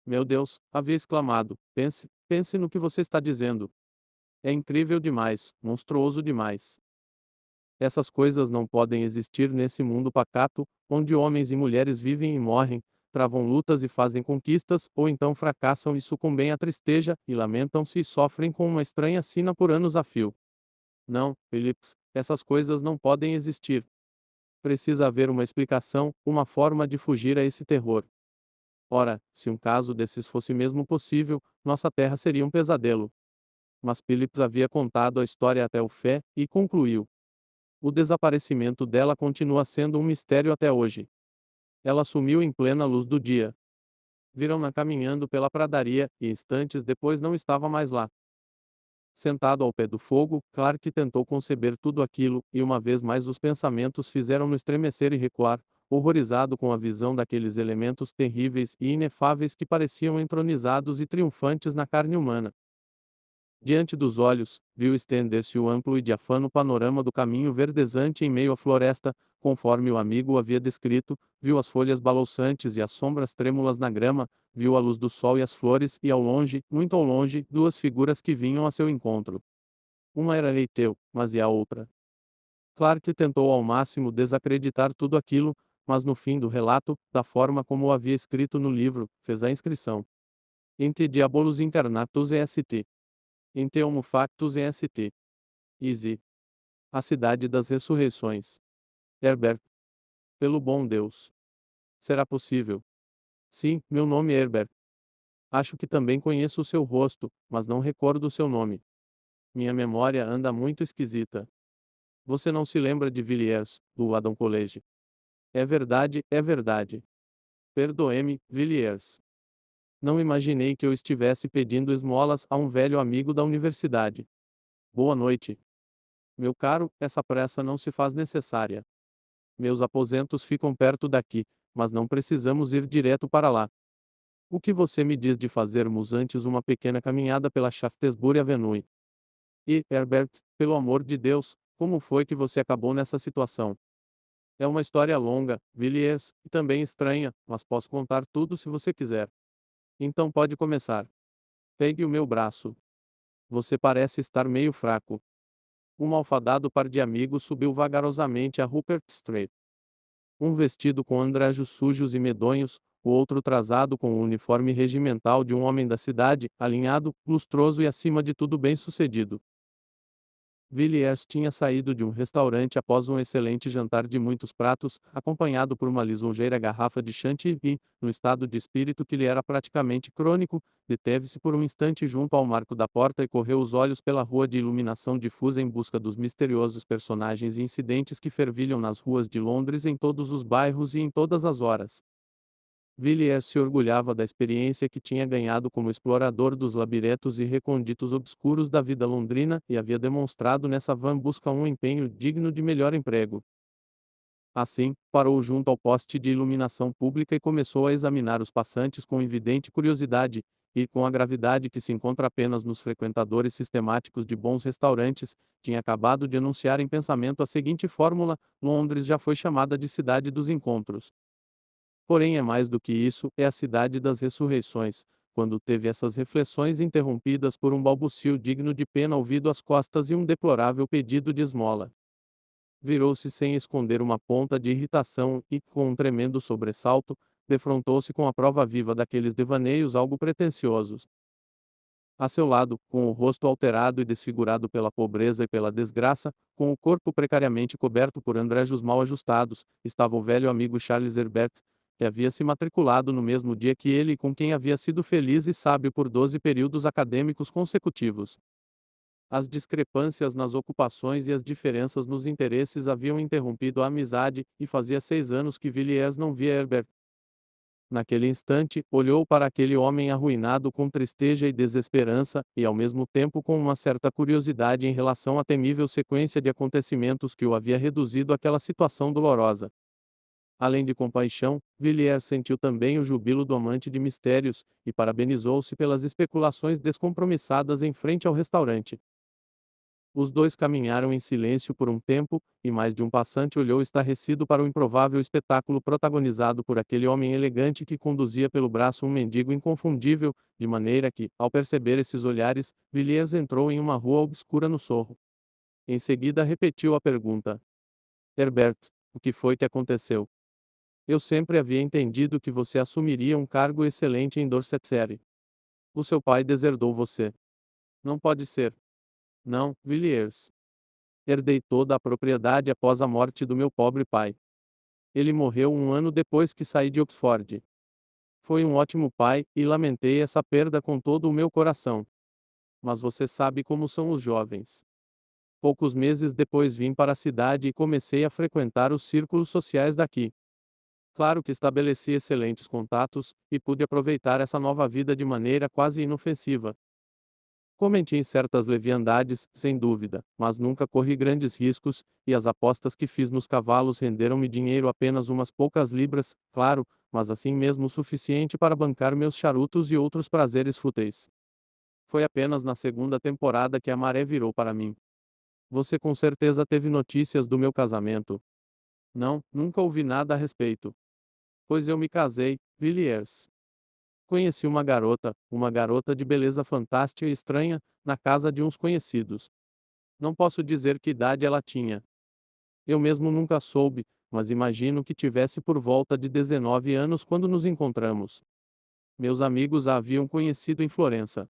Meu Deus, havia exclamado, pense, pense no que você está dizendo. É incrível demais, monstruoso demais. Essas coisas não podem existir nesse mundo pacato, onde homens e mulheres vivem e morrem, travam lutas e fazem conquistas, ou então fracassam e sucumbem à tristeza, e lamentam-se e sofrem com uma estranha sina por anos a fio. Não, Phillips, essas coisas não podem existir. Precisa haver uma explicação, uma forma de fugir a esse terror. Ora, se um caso desses fosse mesmo possível, nossa terra seria um pesadelo. Mas Phillips havia contado a história até o fé, e concluiu. O desaparecimento dela continua sendo um mistério até hoje. Ela sumiu em plena luz do dia. Viram-na caminhando pela pradaria, e instantes depois não estava mais lá. Sentado ao pé do fogo, Clark tentou conceber tudo aquilo, e uma vez mais os pensamentos fizeram-no estremecer e recuar, horrorizado com a visão daqueles elementos terríveis e inefáveis que pareciam entronizados e triunfantes na carne humana. Diante dos olhos, viu estender-se o amplo e diafano panorama do caminho verdezante em meio à floresta, conforme o amigo o havia descrito, viu as folhas balouçantes e as sombras trêmulas na grama, viu a luz do sol e as flores, e ao longe, muito ao longe, duas figuras que vinham a seu encontro. Uma era Leiteu, mas e a outra? Clark tentou ao máximo desacreditar tudo aquilo, mas no fim do relato, da forma como o havia escrito no livro, fez a inscrição. Ente Diabolus Incarnatus est. Ente Homo Factus est. Easy. A cidade das ressurreições. Herbert. Pelo bom Deus. Será possível? Sim, meu nome é Herbert. Acho que também conheço o seu rosto, mas não recordo o seu nome. Minha memória anda muito esquisita. Você não se lembra de Villiers, do Haddon College? É verdade, é verdade. Perdoe-me, Villiers. Não imaginei que eu estivesse pedindo esmolas a um velho amigo da universidade. Boa noite. Meu caro, essa pressa não se faz necessária. Meus aposentos ficam perto daqui, mas não precisamos ir direto para lá. O que você me diz de fazermos antes uma pequena caminhada pela Shaftesbury Avenue? E, Herbert, pelo amor de Deus, como foi que você acabou nessa situação? É uma história longa, Villiers, e também estranha, mas posso contar tudo se você quiser. Então pode começar. Pegue o meu braço. Você parece estar meio fraco. Um malfadado par de amigos subiu vagarosamente a Rupert Street. Um vestido com andrajos sujos e medonhos, o outro trajado com o uniforme regimental de um homem da cidade, alinhado, lustroso e acima de tudo bem-sucedido. Villiers tinha saído de um restaurante após um excelente jantar de muitos pratos, acompanhado por uma lisonjeira garrafa de chantilly e, no estado de espírito que lhe era praticamente crônico, deteve-se por um instante junto ao marco da porta e correu os olhos pela rua de iluminação difusa em busca dos misteriosos personagens e incidentes que fervilham nas ruas de Londres em todos os bairros e em todas as horas. Villiers se orgulhava da experiência que tinha ganhado como explorador dos labiretos e recônditos obscuros da vida londrina e havia demonstrado nessa vã busca um empenho digno de melhor emprego. Assim, parou junto ao poste de iluminação pública e começou a examinar os passantes com evidente curiosidade, e, com a gravidade que se encontra apenas nos frequentadores sistemáticos de bons restaurantes, tinha acabado de anunciar em pensamento a seguinte fórmula: Londres já foi chamada de cidade dos encontros. Porém, é mais do que isso, é a cidade das ressurreições. Quando teve essas reflexões interrompidas por um balbucio digno de pena ouvido às costas e um deplorável pedido de esmola. Virou-se sem esconder uma ponta de irritação e, com um tremendo sobressalto, defrontou-se com a prova viva daqueles devaneios algo pretensiosos. A seu lado, com o rosto alterado e desfigurado pela pobreza e pela desgraça, com o corpo precariamente coberto por andrajos mal ajustados, estava o velho amigo Charles Herbert, que havia se matriculado no mesmo dia que ele e com quem havia sido feliz e sábio por 12 períodos acadêmicos consecutivos. As discrepâncias nas ocupações e as diferenças nos interesses haviam interrompido a amizade, e fazia 6 anos que Villiers não via Herbert. Naquele instante, olhou para aquele homem arruinado com tristeza e desesperança, e ao mesmo tempo com uma certa curiosidade em relação à temível sequência de acontecimentos que o havia reduzido àquela situação dolorosa. Além de compaixão, Villiers sentiu também o júbilo do amante de mistérios, e parabenizou-se pelas especulações descompromissadas em frente ao restaurante. Os dois caminharam em silêncio por um tempo, e mais de um passante olhou estarrecido para o improvável espetáculo protagonizado por aquele homem elegante que conduzia pelo braço um mendigo inconfundível, de maneira que, ao perceber esses olhares, Villiers entrou em uma rua obscura no Sorro. Em seguida repetiu a pergunta: Herbert, o que foi que aconteceu? Eu sempre havia entendido que você assumiria um cargo excelente em Dorsetshire. O seu pai deserdou você. Não pode ser. Não, Villiers. Herdei toda a propriedade após a morte do meu pobre pai. Ele morreu um ano depois que saí de Oxford. Foi um ótimo pai, e lamentei essa perda com todo o meu coração. Mas você sabe como são os jovens. Poucos meses depois vim para a cidade e comecei a frequentar os círculos sociais daqui. Claro que estabeleci excelentes contatos, e pude aproveitar essa nova vida de maneira quase inofensiva. Cometi certas leviandades, sem dúvida, mas nunca corri grandes riscos, e as apostas que fiz nos cavalos renderam-me dinheiro apenas umas poucas libras, claro, mas assim mesmo o suficiente para bancar meus charutos e outros prazeres fúteis. Foi apenas na segunda temporada que a maré virou para mim. Você com certeza teve notícias do meu casamento. Não, nunca ouvi nada a respeito. Pois eu me casei, Villiers. Conheci uma garota de beleza fantástica e estranha, na casa de uns conhecidos. Não posso dizer que idade ela tinha. Eu mesmo nunca soube, mas imagino que tivesse por volta de 19 anos quando nos encontramos. Meus amigos a haviam conhecido em Florença.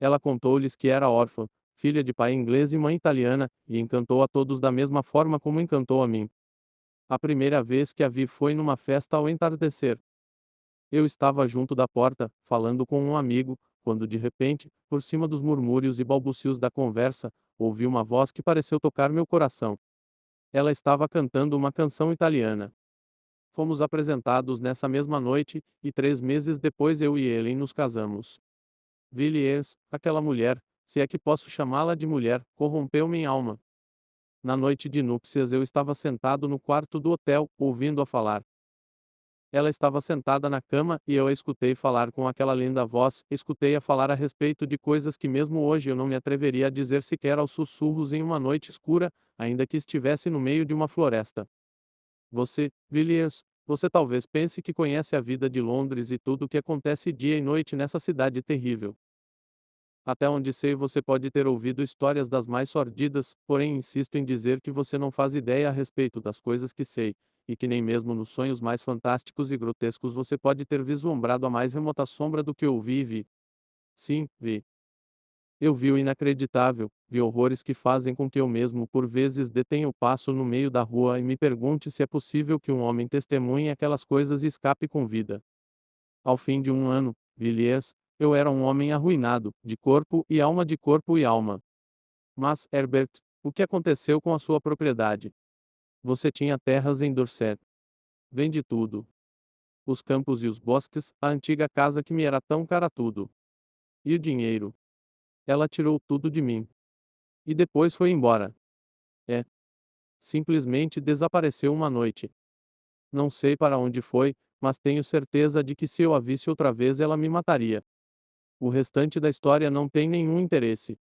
Ela contou-lhes que era órfã, filha de pai inglês e mãe italiana, e encantou a todos da mesma forma como encantou a mim. A primeira vez que a vi foi numa festa ao entardecer. Eu estava junto da porta, falando com um amigo, quando de repente, por cima dos murmúrios e balbucios da conversa, ouvi uma voz que pareceu tocar meu coração. Ela estava cantando uma canção italiana. Fomos apresentados nessa mesma noite, e 3 meses depois eu e Ellen nos casamos. Villiers, aquela mulher, se é que posso chamá-la de mulher, corrompeu minha alma. Na noite de núpcias eu estava sentado no quarto do hotel, ouvindo-a falar. Ela estava sentada na cama, e eu a escutei falar com aquela linda voz, escutei-a falar a respeito de coisas que mesmo hoje eu não me atreveria a dizer sequer aos sussurros em uma noite escura, ainda que estivesse no meio de uma floresta. Você, Villiers, você talvez pense que conhece a vida de Londres e tudo o que acontece dia e noite nessa cidade terrível. Até onde sei você pode ter ouvido histórias das mais sordidas, porém insisto em dizer que você não faz ideia a respeito das coisas que sei, e que nem mesmo nos sonhos mais fantásticos e grotescos você pode ter vislumbrado a mais remota sombra do que ouvi e vi. Sim, vi. Eu vi o inacreditável, vi horrores que fazem com que eu mesmo por vezes detenha o passo no meio da rua e me pergunte se é possível que um homem testemunhe aquelas coisas e escape com vida. Ao fim de um ano, Villiers, eu era um homem arruinado, de corpo e alma, de corpo e alma. Mas, Herbert, o que aconteceu com a sua propriedade? Você tinha terras em Dorset. Vende tudo. Os campos e os bosques, a antiga casa que me era tão cara, tudo. E o dinheiro? Ela tirou tudo de mim. E depois foi embora. É. Simplesmente desapareceu uma noite. Não sei para onde foi, mas tenho certeza de que se eu a visse outra vez ela me mataria. O restante da história não tem nenhum interesse.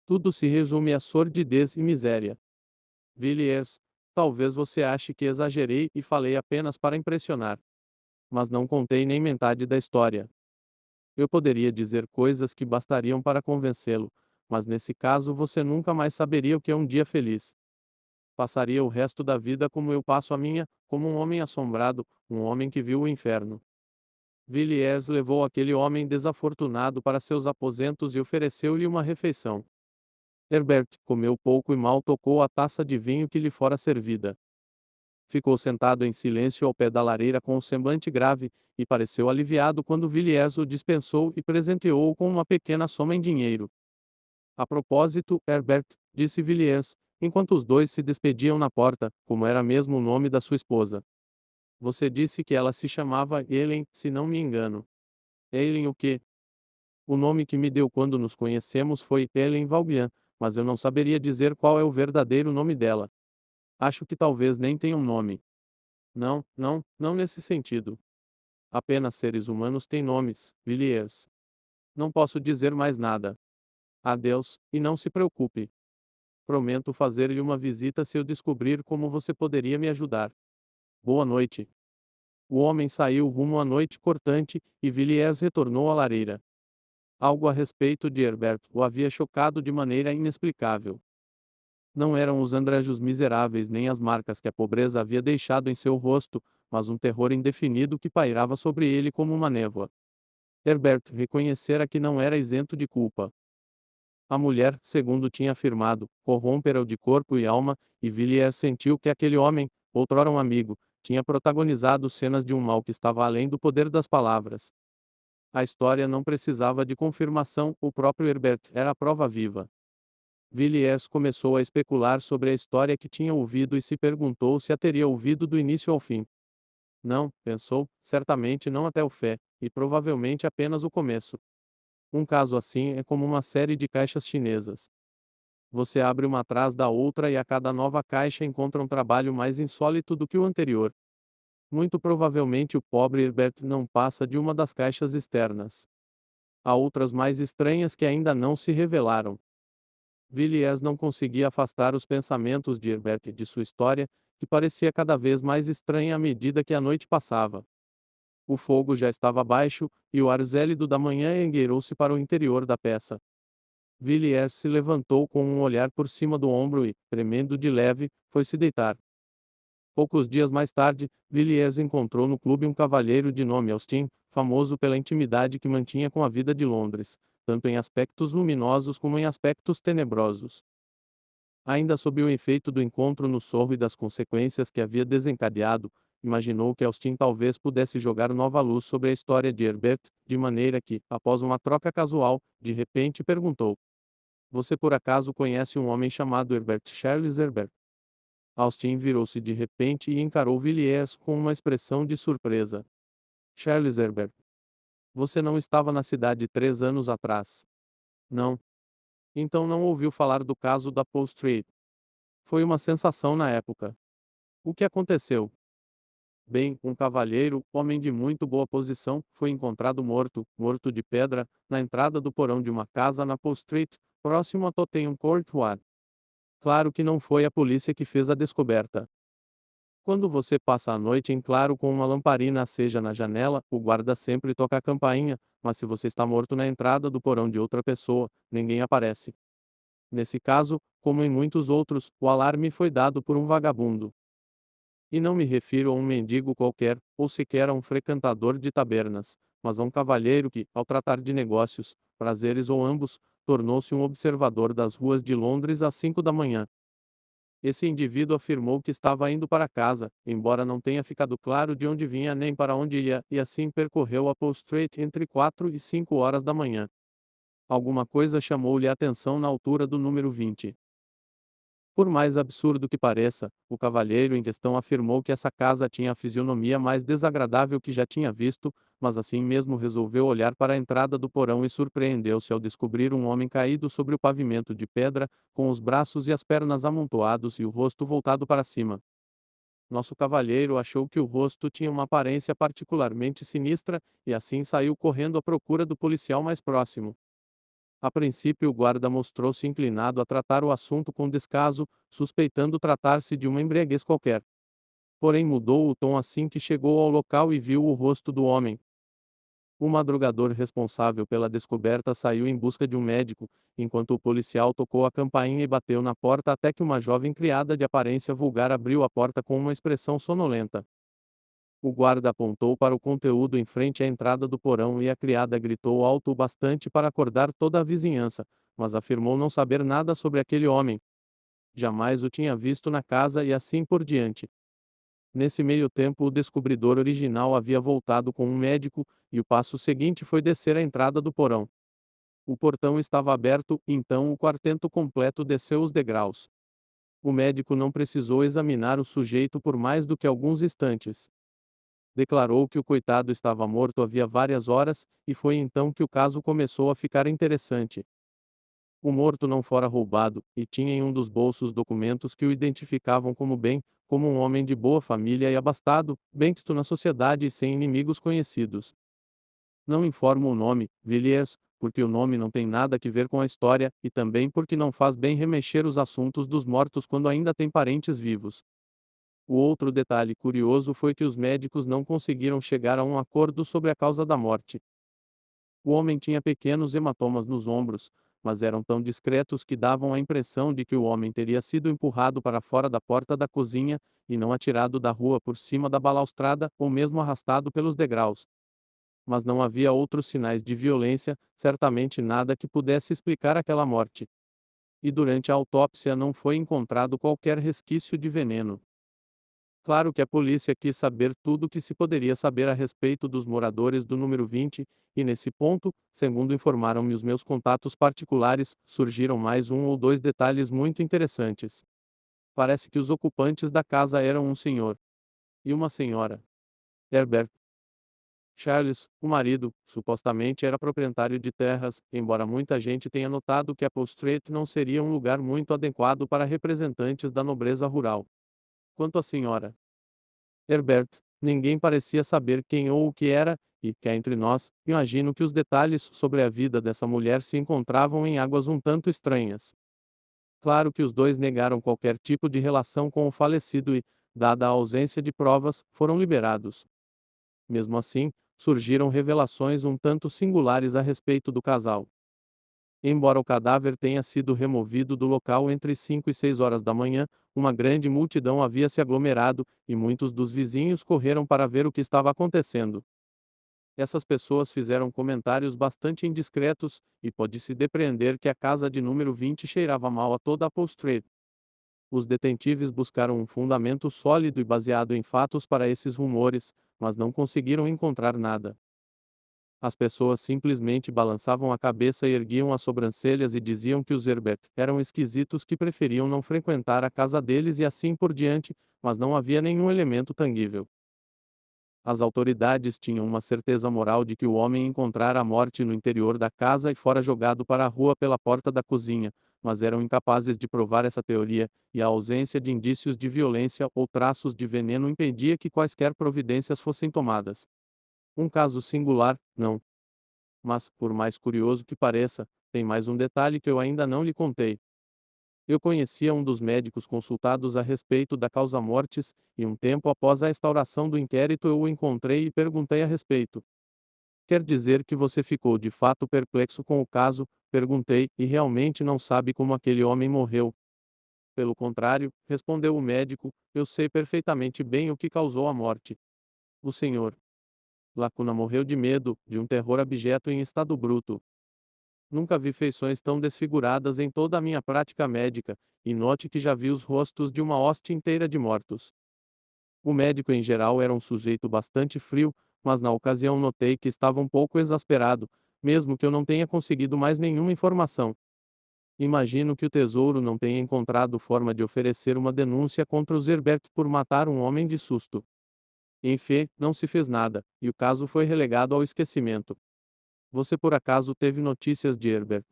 Tudo se resume a sordidez e miséria. Villiers, talvez você ache que exagerei e falei apenas para impressionar. Mas não contei nem metade da história. Eu poderia dizer coisas que bastariam para convencê-lo, mas nesse caso você nunca mais saberia o que é um dia feliz. Passaria o resto da vida como eu passo a minha, como um homem assombrado, um homem que viu o inferno. Villiers levou aquele homem desafortunado para seus aposentos e ofereceu-lhe uma refeição. Herbert comeu pouco e mal tocou a taça de vinho que lhe fora servida. Ficou sentado em silêncio ao pé da lareira com o semblante grave, e pareceu aliviado quando Villiers o dispensou e presenteou-o com uma pequena soma em dinheiro. A propósito, Herbert, disse Villiers, enquanto os dois se despediam na porta, como era mesmo o nome da sua esposa. Você disse que ela se chamava Helen, se não me engano. Helen o quê? O nome que me deu quando nos conhecemos foi Helen Valbian, mas eu não saberia dizer qual é o verdadeiro nome dela. Acho que talvez nem tenha um nome. Não, não, não nesse sentido. Apenas seres humanos têm nomes, Villiers. Não posso dizer mais nada. Adeus, e não se preocupe. Prometo fazer-lhe uma visita se eu descobrir como você poderia me ajudar. Boa noite. O homem saiu rumo à noite cortante, e Villiers retornou à lareira. Algo a respeito de Herbert o havia chocado de maneira inexplicável. Não eram os andrajos miseráveis nem as marcas que a pobreza havia deixado em seu rosto, mas um terror indefinido que pairava sobre ele como uma névoa. Herbert reconhecera que não era isento de culpa. A mulher, segundo tinha afirmado, corrompera-o de corpo e alma, e Villiers sentiu que aquele homem, outrora um amigo, tinha protagonizado cenas de um mal que estava além do poder das palavras. A história não precisava de confirmação, o próprio Herbert era a prova viva. Villiers começou a especular sobre a história que tinha ouvido e se perguntou se a teria ouvido do início ao fim. Não, pensou, certamente não até o fé, e provavelmente apenas o começo. Um caso assim é como uma série de caixas chinesas. Você abre uma atrás da outra e a cada nova caixa encontra um trabalho mais insólito do que o anterior. Muito provavelmente o pobre Herbert não passa de uma das caixas externas. Há outras mais estranhas que ainda não se revelaram. Villiers não conseguia afastar os pensamentos de Herbert de sua história, que parecia cada vez mais estranha à medida que a noite passava. O fogo já estava baixo, e o ar gélido da manhã engueirou-se para o interior da peça. Villiers se levantou com um olhar por cima do ombro e, tremendo de leve, foi se deitar. Poucos dias mais tarde, Villiers encontrou no clube um cavalheiro de nome Austin, famoso pela intimidade que mantinha com a vida de Londres, tanto em aspectos luminosos como em aspectos tenebrosos. Ainda sob o efeito do encontro no Sorro e das consequências que havia desencadeado, imaginou que Austin talvez pudesse jogar nova luz sobre a história de Herbert, de maneira que, após uma troca casual, de repente perguntou: Você por acaso conhece um homem chamado Herbert Charles Herbert? Austin virou-se de repente e encarou Villiers com uma expressão de surpresa. Charles Herbert. Você não estava na cidade 3 anos atrás. Não. Então não ouviu falar do caso da Paul Street. Foi uma sensação na época. O que aconteceu? Bem, um cavalheiro, homem de muito boa posição, foi encontrado morto, morto de pedra, na entrada do porão de uma casa na Paul Street, próximo a Tottenham Court Road. Claro que não foi a polícia que fez a descoberta. Quando você passa a noite em claro com uma lamparina acesa na janela, o guarda sempre toca a campainha, mas se você está morto na entrada do porão de outra pessoa, ninguém aparece. Nesse caso, como em muitos outros, o alarme foi dado por um vagabundo. E não me refiro a um mendigo qualquer, ou sequer a um frequentador de tabernas, mas a um cavalheiro que, ao tratar de negócios, prazeres ou ambos, tornou-se um observador das ruas de Londres às 5 da manhã. Esse indivíduo afirmou que estava indo para casa, embora não tenha ficado claro de onde vinha nem para onde ia, e assim percorreu a Paul Street entre 4 e 5 horas da manhã. Alguma coisa chamou-lhe a atenção na altura do número 20. Por mais absurdo que pareça, o cavalheiro em questão afirmou que essa casa tinha a fisionomia mais desagradável que já tinha visto, mas assim mesmo resolveu olhar para a entrada do porão e surpreendeu-se ao descobrir um homem caído sobre o pavimento de pedra, com os braços e as pernas amontoados e o rosto voltado para cima. Nosso cavalheiro achou que o rosto tinha uma aparência particularmente sinistra, e assim saiu correndo à procura do policial mais próximo. A princípio, o guarda mostrou-se inclinado a tratar o assunto com descaso, suspeitando tratar-se de uma embriaguez qualquer. Porém, mudou o tom assim que chegou ao local e viu o rosto do homem. O madrugador responsável pela descoberta saiu em busca de um médico, enquanto o policial tocou a campainha e bateu na porta até que uma jovem criada de aparência vulgar abriu a porta com uma expressão sonolenta. O guarda apontou para o conteúdo em frente à entrada do porão e a criada gritou alto o bastante para acordar toda a vizinhança, mas afirmou não saber nada sobre aquele homem. Jamais o tinha visto na casa e assim por diante. Nesse meio tempo, o descobridor original havia voltado com um médico, e o passo seguinte foi descer a entrada do porão. O portão estava aberto, então o quarteto completo desceu os degraus. O médico não precisou examinar o sujeito por mais do que alguns instantes. Declarou que o coitado estava morto havia várias horas, e foi então que o caso começou a ficar interessante. O morto não fora roubado, e tinha em um dos bolsos documentos que o identificavam como bem, como um homem de boa família e abastado, bem-quisto na sociedade e sem inimigos conhecidos. Não informo o nome, Villiers, porque o nome não tem nada que ver com a história, e também porque não faz bem remexer os assuntos dos mortos quando ainda tem parentes vivos. O outro detalhe curioso foi que os médicos não conseguiram chegar a um acordo sobre a causa da morte. O homem tinha pequenos hematomas nos ombros, mas eram tão discretos que davam a impressão de que o homem teria sido empurrado para fora da porta da cozinha, e não atirado da rua por cima da balaustrada, ou mesmo arrastado pelos degraus. Mas não havia outros sinais de violência, certamente nada que pudesse explicar aquela morte. E durante a autópsia não foi encontrado qualquer resquício de veneno. Claro que a polícia quis saber tudo o que se poderia saber a respeito dos moradores do número 20, e nesse ponto, segundo informaram-me os meus contatos particulares, surgiram mais um ou dois detalhes muito interessantes. Parece que os ocupantes da casa eram um senhor e uma senhora. Herbert Charles, o marido, supostamente era proprietário de terras, embora muita gente tenha notado que Apple Street não seria um lugar muito adequado para representantes da nobreza rural. Quanto à senhora Herbert, ninguém parecia saber quem ou o que era, e, cá entre nós, imagino que os detalhes sobre a vida dessa mulher se encontravam em águas um tanto estranhas. Claro que os dois negaram qualquer tipo de relação com o falecido e, dada a ausência de provas, foram liberados. Mesmo assim, surgiram revelações um tanto singulares a respeito do casal. Embora o cadáver tenha sido removido do local entre 5 e 6 horas da manhã, uma grande multidão havia se aglomerado, e muitos dos vizinhos correram para ver o que estava acontecendo. Essas pessoas fizeram comentários bastante indiscretos, e pode-se depreender que a casa de número 20 cheirava mal a toda a Upper Street. Os detetives buscaram um fundamento sólido e baseado em fatos para esses rumores, mas não conseguiram encontrar nada. As pessoas simplesmente balançavam a cabeça e erguiam as sobrancelhas e diziam que os Herbert eram esquisitos que preferiam não frequentar a casa deles e assim por diante, mas não havia nenhum elemento tangível. As autoridades tinham uma certeza moral de que o homem encontrara a morte no interior da casa e fora jogado para a rua pela porta da cozinha, mas eram incapazes de provar essa teoria, e a ausência de indícios de violência ou traços de veneno impedia que quaisquer providências fossem tomadas. Um caso singular, não. Mas, por mais curioso que pareça, tem mais um detalhe que eu ainda não lhe contei. Eu conhecia um dos médicos consultados a respeito da causa-mortes, e um tempo após a instauração do inquérito eu o encontrei e perguntei a respeito. Quer dizer que você ficou de fato perplexo com o caso? Perguntei, e realmente não sabe como aquele homem morreu. Pelo contrário, respondeu o médico, eu sei perfeitamente bem o que causou a morte. O senhor Lacuna morreu de medo, de um terror abjeto em estado bruto. Nunca vi feições tão desfiguradas em toda a minha prática médica, e note que já vi os rostos de uma hoste inteira de mortos. O médico em geral era um sujeito bastante frio, mas na ocasião notei que estava um pouco exasperado, mesmo que eu não tenha conseguido mais nenhuma informação. Imagino que o tesouro não tenha encontrado forma de oferecer uma denúncia contra os Herbert por matar um homem de susto. Enfim, não se fez nada, e o caso foi relegado ao esquecimento. Você por acaso teve notícias de Herbert?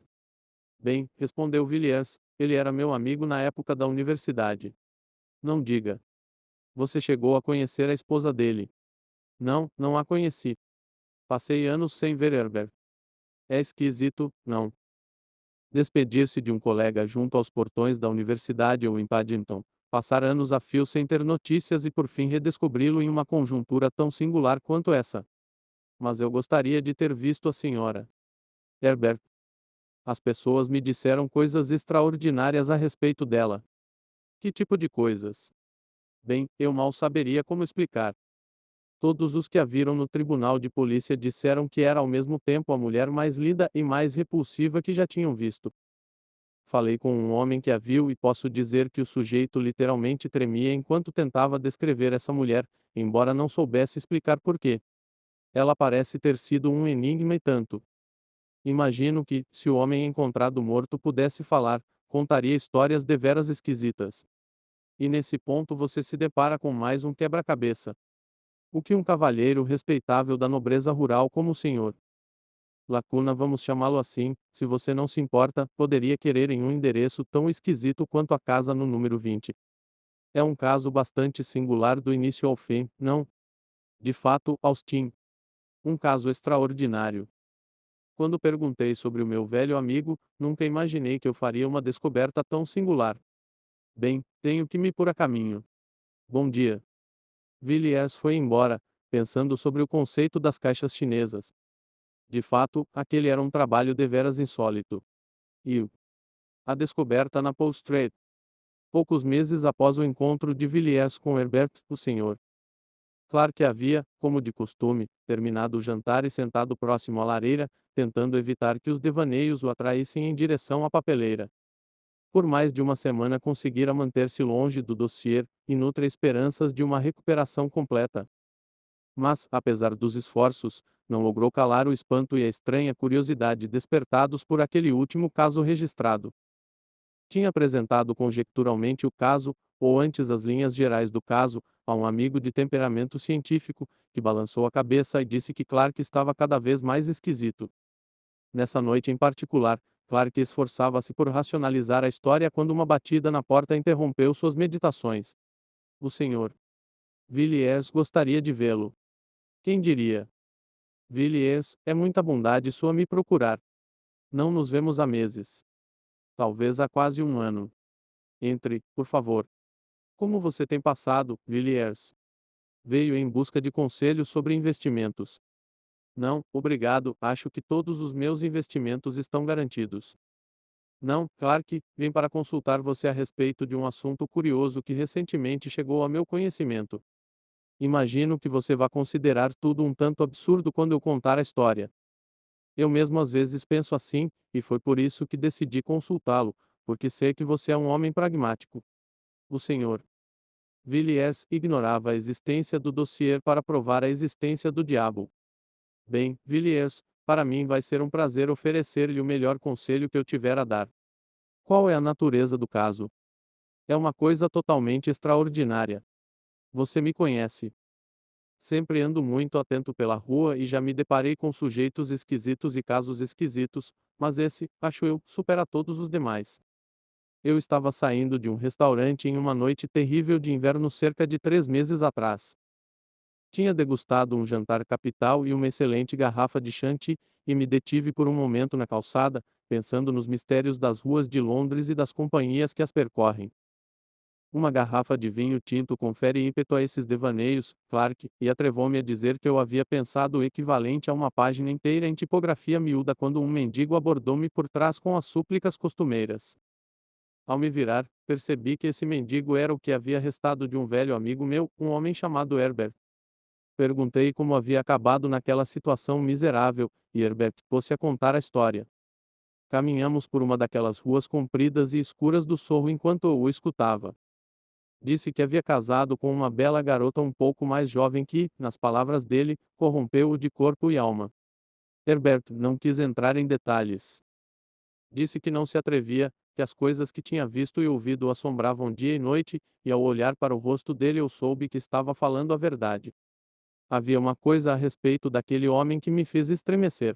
Bem, respondeu Villiers, ele era meu amigo na época da universidade. Não diga. Você chegou a conhecer a esposa dele? Não, não a conheci. Passei anos sem ver Herbert. É esquisito, não? Despedir-se de um colega junto aos portões da universidade ou em Paddington, passar anos a fio sem ter notícias e por fim redescobri-lo em uma conjuntura tão singular quanto essa. Mas eu gostaria de ter visto a senhora Herbert. As pessoas me disseram coisas extraordinárias a respeito dela. Que tipo de coisas? Bem, eu mal saberia como explicar. Todos os que a viram no tribunal de polícia disseram que era ao mesmo tempo a mulher mais linda e mais repulsiva que já tinham visto. Falei com um homem que a viu e posso dizer que o sujeito literalmente tremia enquanto tentava descrever essa mulher, embora não soubesse explicar por quê. Ela parece ter sido um enigma e tanto. Imagino que, se o homem encontrado morto pudesse falar, contaria histórias deveras esquisitas. E nesse ponto você se depara com mais um quebra-cabeça. O que um cavalheiro respeitável da nobreza rural como o senhor Lacuna, vamos chamá-lo assim, se você não se importa, poderia querer em um endereço tão esquisito quanto a casa no número 20. É um caso bastante singular do início ao fim, não? De fato, Austin. Um caso extraordinário. Quando perguntei sobre o meu velho amigo, nunca imaginei que eu faria uma descoberta tão singular. Bem, tenho que me pôr a caminho. Bom dia. Villiers foi embora, pensando sobre o conceito das caixas chinesas. De fato, aquele era um trabalho deveras insólito. E a descoberta na Paul Street. Poucos meses após o encontro de Villiers com Herbert, o Sr. Clark havia, como de costume, terminado o jantar e sentado próximo à lareira, tentando evitar que os devaneios o atraíssem em direção à papeleira. Por mais de uma semana conseguira manter-se longe do dossiê, e nutre esperanças de uma recuperação completa. Mas, apesar dos esforços, não logrou calar o espanto e a estranha curiosidade despertados por aquele último caso registrado. Tinha apresentado conjecturalmente o caso, ou antes as linhas gerais do caso, a um amigo de temperamento científico, que balançou a cabeça e disse que Clark estava cada vez mais esquisito. Nessa noite em particular, Clark esforçava-se por racionalizar a história quando uma batida na porta interrompeu suas meditações. O senhor Villiers gostaria de vê-lo. Quem diria? Villiers, é muita bondade sua me procurar. Não nos vemos há meses. Talvez há quase um ano. Entre, por favor. Como você tem passado, Villiers? Veio em busca de conselhos sobre investimentos. Não, obrigado, acho que todos os meus investimentos estão garantidos. Não, Clark, vim para consultar você a respeito de um assunto curioso que recentemente chegou ao meu conhecimento. Imagino que você vá considerar tudo um tanto absurdo quando eu contar a história. Eu mesmo às vezes penso assim, e foi por isso que decidi consultá-lo, porque sei que você é um homem pragmático. O senhor Villiers ignorava a existência do dossiê para provar a existência do diabo. Bem, Villiers, para mim vai ser um prazer oferecer-lhe o melhor conselho que eu tiver a dar. Qual é a natureza do caso? É uma coisa totalmente extraordinária. Você me conhece. Sempre ando muito atento pela rua e já me deparei com sujeitos esquisitos e casos esquisitos, mas esse, acho eu, supera todos os demais. Eu estava saindo de um restaurante em uma noite terrível de inverno cerca de 3 meses atrás. Tinha degustado um jantar capital e uma excelente garrafa de shanty, e me detive por um momento na calçada, pensando nos mistérios das ruas de Londres e das companhias que as percorrem. Uma garrafa de vinho tinto confere ímpeto a esses devaneios, Clark, e atrevou-me a dizer que eu havia pensado o equivalente a uma página inteira em tipografia miúda quando um mendigo abordou-me por trás com as súplicas costumeiras. Ao me virar, percebi que esse mendigo era o que havia restado de um velho amigo meu, um homem chamado Herbert. Perguntei como havia acabado naquela situação miserável, e Herbert pôs-se a contar a história. Caminhamos por uma daquelas ruas compridas e escuras do Sorro enquanto eu o escutava. Disse que havia casado com uma bela garota um pouco mais jovem que, nas palavras dele, corrompeu-o de corpo e alma. Herbert não quis entrar em detalhes. Disse que não se atrevia, que as coisas que tinha visto e ouvido o assombravam dia e noite, e ao olhar para o rosto dele eu soube que estava falando a verdade. Havia uma coisa a respeito daquele homem que me fez estremecer.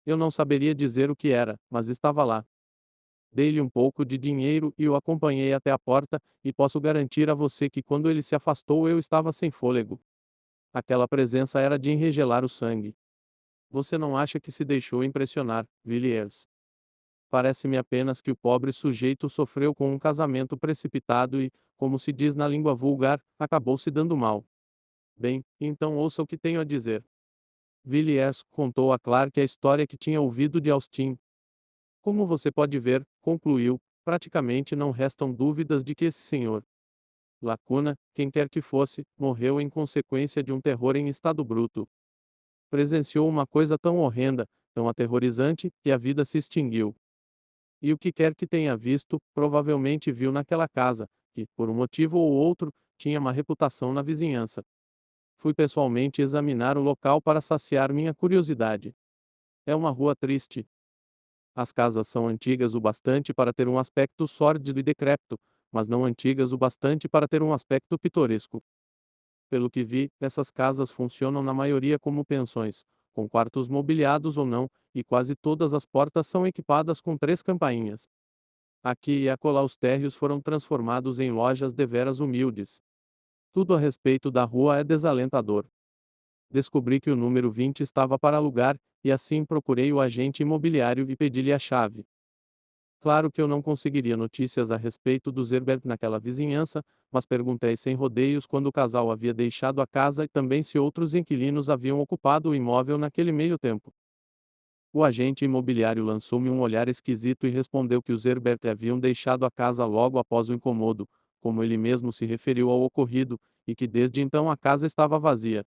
Eu não saberia dizer o que era, mas estava lá. Dei-lhe um pouco de dinheiro e o acompanhei até a porta, e posso garantir a você que quando ele se afastou eu estava sem fôlego. Aquela presença era de enregelar o sangue. Você não acha que se deixou impressionar, Villiers? Parece-me apenas que o pobre sujeito sofreu com um casamento precipitado e, como se diz na língua vulgar, acabou se dando mal. Bem, então ouça o que tenho a dizer. Villiers contou a Clark a história que tinha ouvido de Austin. Como você pode ver, concluiu, praticamente não restam dúvidas de que esse senhor Lacuna, quem quer que fosse, morreu em consequência de um terror em estado bruto. Presenciou uma coisa tão horrenda, tão aterrorizante, que a vida se extinguiu. E o que quer que tenha visto, provavelmente viu naquela casa, que, por um motivo ou outro, tinha má reputação na vizinhança. Fui pessoalmente examinar o local para saciar minha curiosidade. É uma rua triste. As casas são antigas o bastante para ter um aspecto sórdido e decrépito, mas não antigas o bastante para ter um aspecto pitoresco. Pelo que vi, essas casas funcionam na maioria como pensões, com quartos mobiliados ou não, e quase todas as portas são equipadas com 3 campainhas. Aqui e acolá os térreos foram transformados em lojas deveras humildes. Tudo a respeito da rua é desalentador. Descobri que o número 20 estava para alugar, e assim procurei o agente imobiliário e pedi-lhe a chave. Claro que eu não conseguiria notícias a respeito do Herbert naquela vizinhança, mas perguntei sem rodeios quando o casal havia deixado a casa e também se outros inquilinos haviam ocupado o imóvel naquele meio tempo. O agente imobiliário lançou-me um olhar esquisito e respondeu que os Herbert haviam deixado a casa logo após o incomodo, como ele mesmo se referiu ao ocorrido, e que desde então a casa estava vazia.